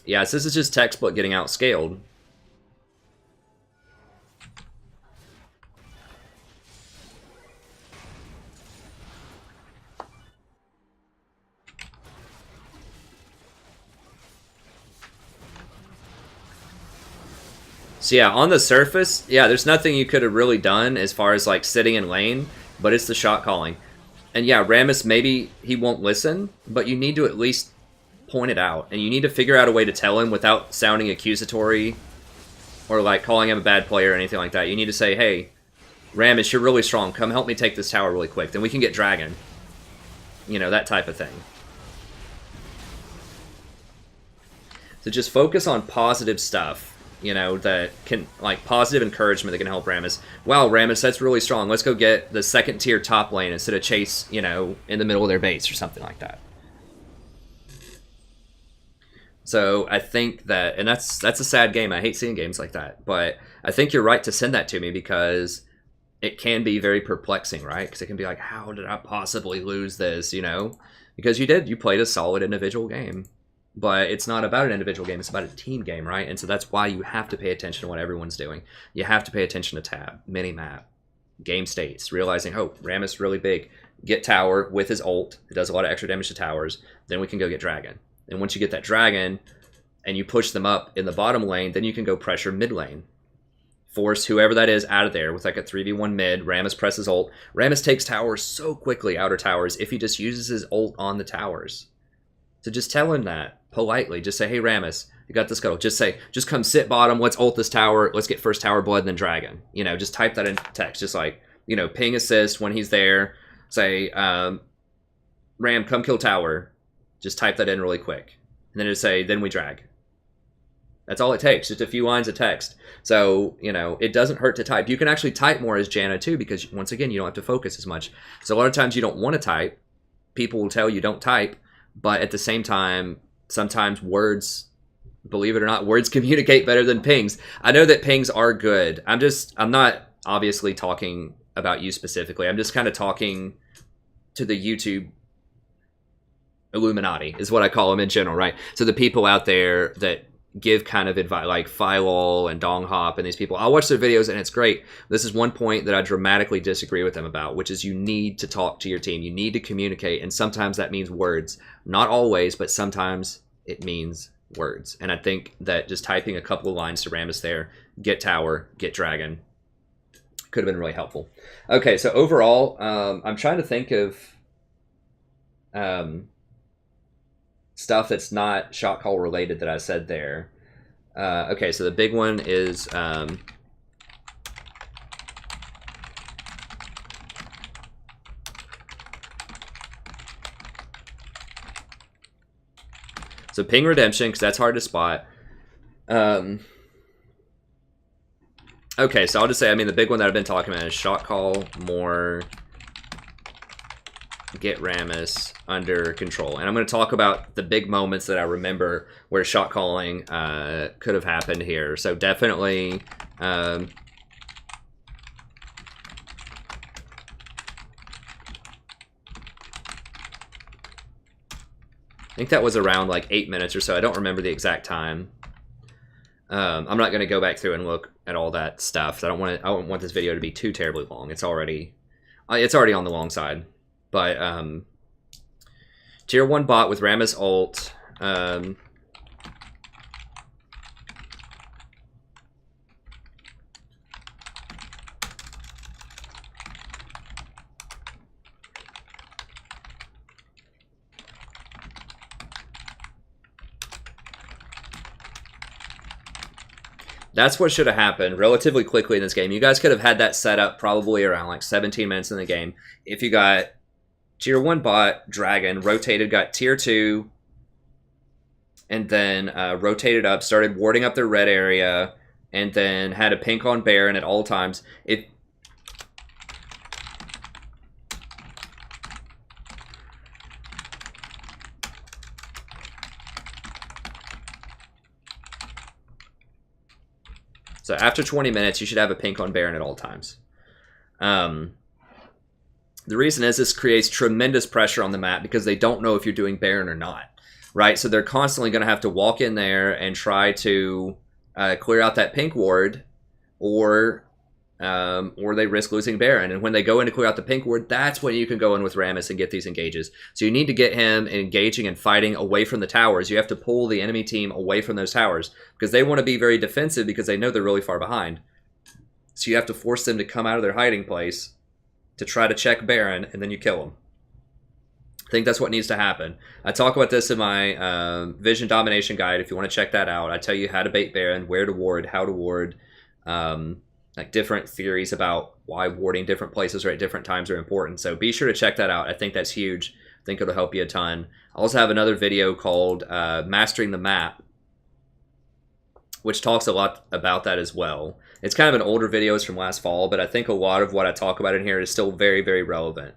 Yeah, so this is just textbook getting outscaled. So yeah, on the surface, yeah, there's nothing you could have really done as far as like sitting in lane, but it's the shot calling. And yeah, Rammus, maybe he won't listen, but you need to at least point it out. And you need to figure out a way to tell him without sounding accusatory or like calling him a bad player or anything like that. You need to say, hey, Rammus, you're really strong. Come help me take this tower really quick. Then we can get Dragon. You know, that type of thing. So just focus on positive stuff, you know, that can, like, positive encouragement that can help Rammus. Wow, Rammus, that's really strong. Let's go get the second tier top lane instead of chase, you know, in the middle of their base or something like that. So I think that, and that's a sad game. I hate seeing games like that. But I think you're right to send that to me because it can be very perplexing, right? Because it can be like, how did I possibly lose this, you know? Because you did. You played a solid individual game. But it's not about an individual game, it's about a team game, right? And so that's why you have to pay attention to what everyone's doing. You have to pay attention to tab, mini-map, game states, realizing, oh, Rammus really big. Get tower with his ult. It does a lot of extra damage to towers. Then we can go get Dragon. And once you get that Dragon, and you push them up in the bottom lane, then you can go pressure mid lane. Force whoever that is out of there with like a 3v1 mid. Rammus presses ult. Rammus takes towers so quickly, outer towers, if he just uses his ult on the towers. So just tell him that politely. Just say, hey, Rammus, you got the scuttle. Just say, just come sit bottom. Let's ult this tower. Let's get first tower blood and then Dragon. You know, just type that in text. Just like, you know, ping assist when he's there. Say, Ram, come kill tower. Just type that in really quick. And then just say, then we drag. That's all it takes, just a few lines of text. So, you know, it doesn't hurt to type. You can actually type more as Janna too, because once again, you don't have to focus as much. So a lot of times you don't want to type. People will tell you don't type, but at the same time, sometimes words, believe it or not, words communicate better than pings. I know that pings are good. I'm not obviously talking about you specifically. I'm just kind of talking to the YouTube Illuminati is what I call them in general, right? So the people out there that give kind of advice, like Philol and Dong Hop and these people. I'll watch their videos and it's great. This is one point that I dramatically disagree with them about, which is you need to talk to your team. You need to communicate, and sometimes that means words. Not always, but sometimes it means words. And I think that just typing a couple of lines to Rammus there, get tower, get Dragon, could have been really helpful. Okay, so overall, I'm trying to think of stuff that's not shot call related that I said there. Okay, so the big one is so ping redemption, because that's hard to spot. Okay, so I'll just say, I mean, the big one that I've been talking about is shot call more, get Rammus under control. And I'm going to talk about the big moments that I remember where shot calling could have happened here. So definitely I think that was around like 8 minutes or so. I don't remember the exact time. I'm not going to go back through and look at all that stuff. I don't want this video to be too terribly long. It's already on the long side. But tier 1 bot with Rammus ult. That's what should have happened relatively quickly in this game. You guys could have had that set up probably around like 17 minutes in the game. If you got tier 1 bot, Dragon, rotated, got tier 2, and then rotated up, started warding up their red area, and then had a pink on Baron at all times. So after 20 minutes, you should have a pink on Baron at all times. The reason is this creates tremendous pressure on the map because they don't know if you're doing Baron or not, right? So they're constantly going to have to walk in there and try to clear out that pink ward or or they risk losing Baron. And when they go in to clear out the pink ward, that's when you can go in with Rammus and get these engages. So you need to get him engaging and fighting away from the towers. You have to pull the enemy team away from those towers because they want to be very defensive because they know they're really far behind. So you have to force them to come out of their hiding place to try to check Baron, and then you kill them. I think that's what needs to happen. I talk about this in my Vision Domination Guide. If you want to check that out, I tell you how to bait Baron, where to ward, how to ward, like different theories about why warding different places or at different times are important. So be sure to check that out. I think that's huge. I think it'll help you a ton. I also have another video called Mastering the Map, which talks a lot about that as well. It's kind of an older video, it's from last fall, but I think a lot of what I talk about in here is still very, very relevant.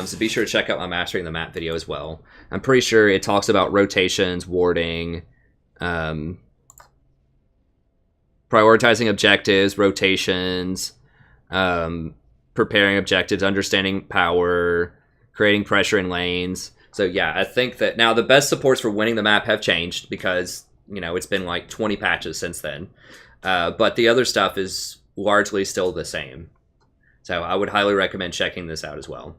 So be sure to check out my Mastering the Map video as well. I'm pretty sure it talks about rotations, warding, prioritizing objectives, rotations, preparing objectives, understanding power, creating pressure in lanes. So yeah, I think that now the best supports for winning the map have changed because, you know, it's been like 20 patches since then. But the other stuff is largely still the same. So I would highly recommend checking this out as well.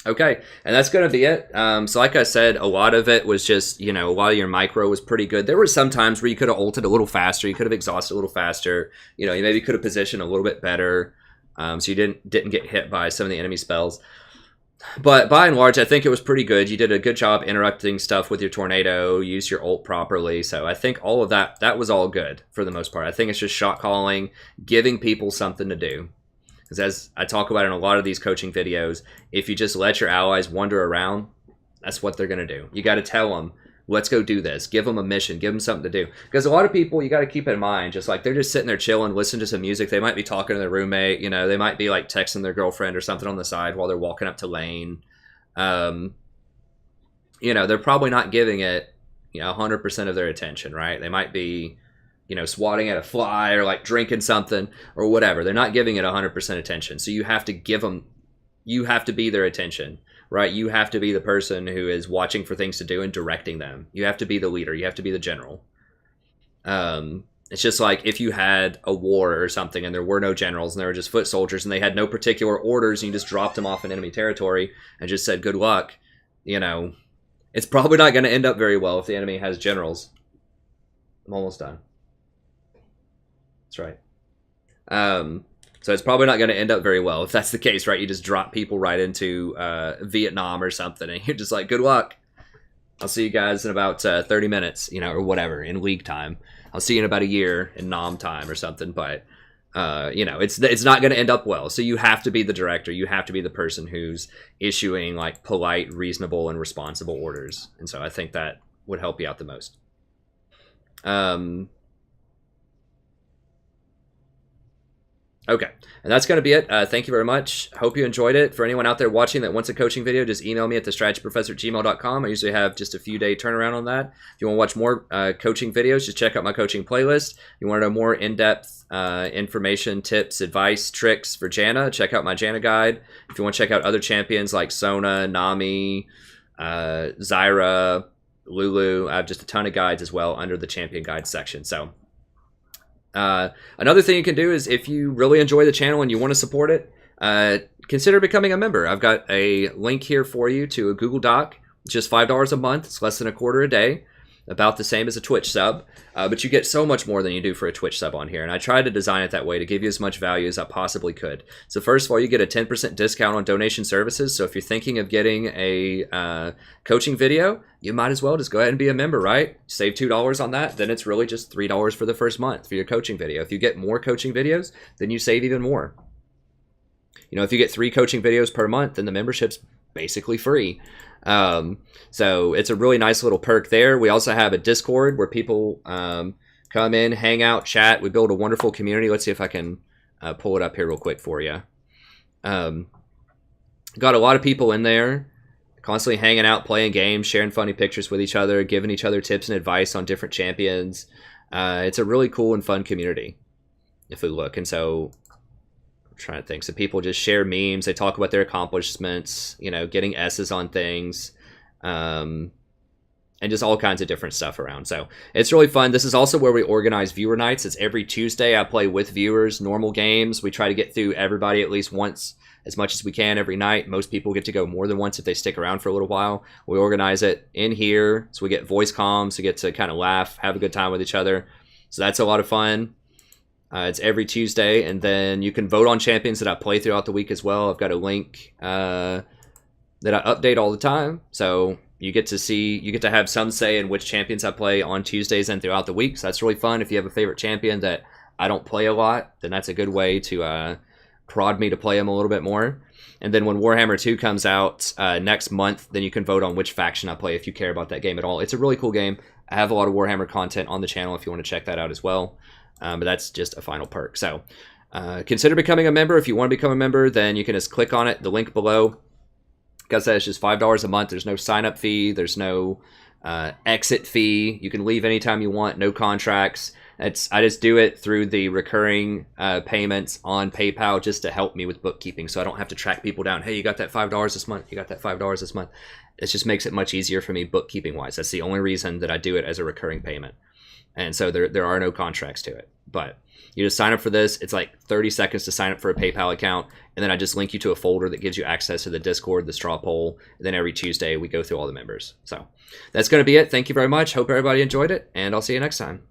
Okay, and that's going to be it. So like I said, a lot of it was just, you know, a lot of your micro was pretty good. There were some times where you could have ulted a little faster. You could have exhausted a little faster. You know, you maybe could have positioned a little bit better. So you didn't get hit by some of the enemy spells. But by and large, I think it was pretty good. You did a good job interrupting stuff with your tornado, use your ult properly. So I think all of that was all good for the most part. I think it's just shot calling, giving people something to do. Because as I talk about in a lot of these coaching videos, if you just let your allies wander around, that's what they're going to do. You got to tell them, let's go do this. Give them a mission. Give them something to do. Because a lot of people, you got to keep in mind, just like they're just sitting there chilling, listening to some music. They might be talking to their roommate. You know, they might be like texting their girlfriend or something on the side while they're walking up to lane. You know, they're probably not giving it, you know, 100% of their attention, right? They might be, you know, swatting at a fly or like drinking something or whatever. They're not giving it 100% attention. So you have to give them, you have to be their attention, right? You have to be the person who is watching for things to do and directing them. You have to be the leader. You have to be the general. It's just like if you had a war or something and there were no generals and there were just foot soldiers and they had no particular orders and you just dropped them off in enemy territory and just said, good luck, you know, it's probably not going to end up very well if the enemy has generals. I'm almost done. That's right. So it's probably not going to end up very well if that's the case, right? You just drop people right into Vietnam or something, and you're just like, good luck. I'll see you guys in about 30 minutes, you know, or whatever, in league time. I'll see you in about a year in Nam time or something, but, you know, it's not going to end up well. So you have to be the director. You have to be the person who's issuing, like, polite, reasonable, and responsible orders. And so I think that would help you out the most. Okay, and that's going to be it. Thank you very much. Hope you enjoyed it. For anyone out there watching that wants a coaching video, just email me at thestrategyprofessor@gmail.com. I usually have just a few day turnaround on that. If you want to watch more coaching videos, just check out my coaching playlist. If you want to know more in-depth information, tips, advice, tricks for Janna, check out my Janna guide. If you want to check out other champions like Sona, Nami, Zyra, Lulu, I have just a ton of guides as well under the champion guide section. So another thing you can do is if you really enjoy the channel and you want to support it, consider becoming a member. I've got a link here for you to a Google Doc. It's just $5 a month. It's less than $0.25 a day. About the same as a Twitch sub, but you get so much more than you do for a Twitch sub on here, and I tried to design it that way to give you as much value as I possibly could. So first of all, you get a 10% discount on donation services, so if you're thinking of getting a coaching video, you might as well just go ahead and be a member, right? Save $2 on that, then it's really just $3 for the first month for your coaching video. If you get more coaching videos, then you save even more. You know, if you get 3 coaching videos per month, then the membership's basically free. So it's a really nice little perk there. We also have a Discord where people come in, hang out, chat. We build a wonderful community. Let's see if I can pull it up here real quick for you. Got a lot of people in there constantly hanging out, playing games, sharing funny pictures with each other, giving each other tips and advice on different champions. It's a really cool and fun community if we look. And so I'm trying to think. So people just share memes. They talk about their accomplishments, you know, getting S's on things. And and just all kinds of different stuff around. So it's really fun. This is also where we organize viewer nights. It's every Tuesday. I play with viewers, normal games. We try to get through everybody at least once, as much as we can every night. Most people get to go more than once if they stick around for a little while. We organize it in here, so we get voice comms, we get to kind of laugh, have a good time with each other. So that's a lot of fun. It's every Tuesday, and then you can vote on champions that I play throughout the week as well. I've got a link that I update all the time, so you get to have some say in which champions I play on Tuesdays and throughout the week. So that's really fun. If you have a favorite champion that I don't play a lot, then that's a good way to prod me to play them a little bit more. And then when Warhammer 2 comes out next month, then you can vote on which faction I play if you care about that game at all. It's a really cool game. I have a lot of Warhammer content on the channel if you want to check that out as well. But that's just a final perk. So consider becoming a member. If you want to become a member, then you can just click on it, the link below. Like I said, it's just $5 a month. There's no sign-up fee. There's no exit fee. You can leave anytime you want. No contracts. I just do it through the recurring payments on PayPal just to help me with bookkeeping, so I don't have to track people down. Hey, you got that $5 this month? You got that $5 this month? It just makes it much easier for me bookkeeping-wise. That's the only reason that I do it as a recurring payment. And so there are no contracts to it. But you just sign up for this. It's like 30 seconds to sign up for a PayPal account. And then I just link you to a folder that gives you access to the Discord, the straw poll. And then every Tuesday, we go through all the members. So that's going to be it. Thank you very much. Hope everybody enjoyed it. And I'll see you next time.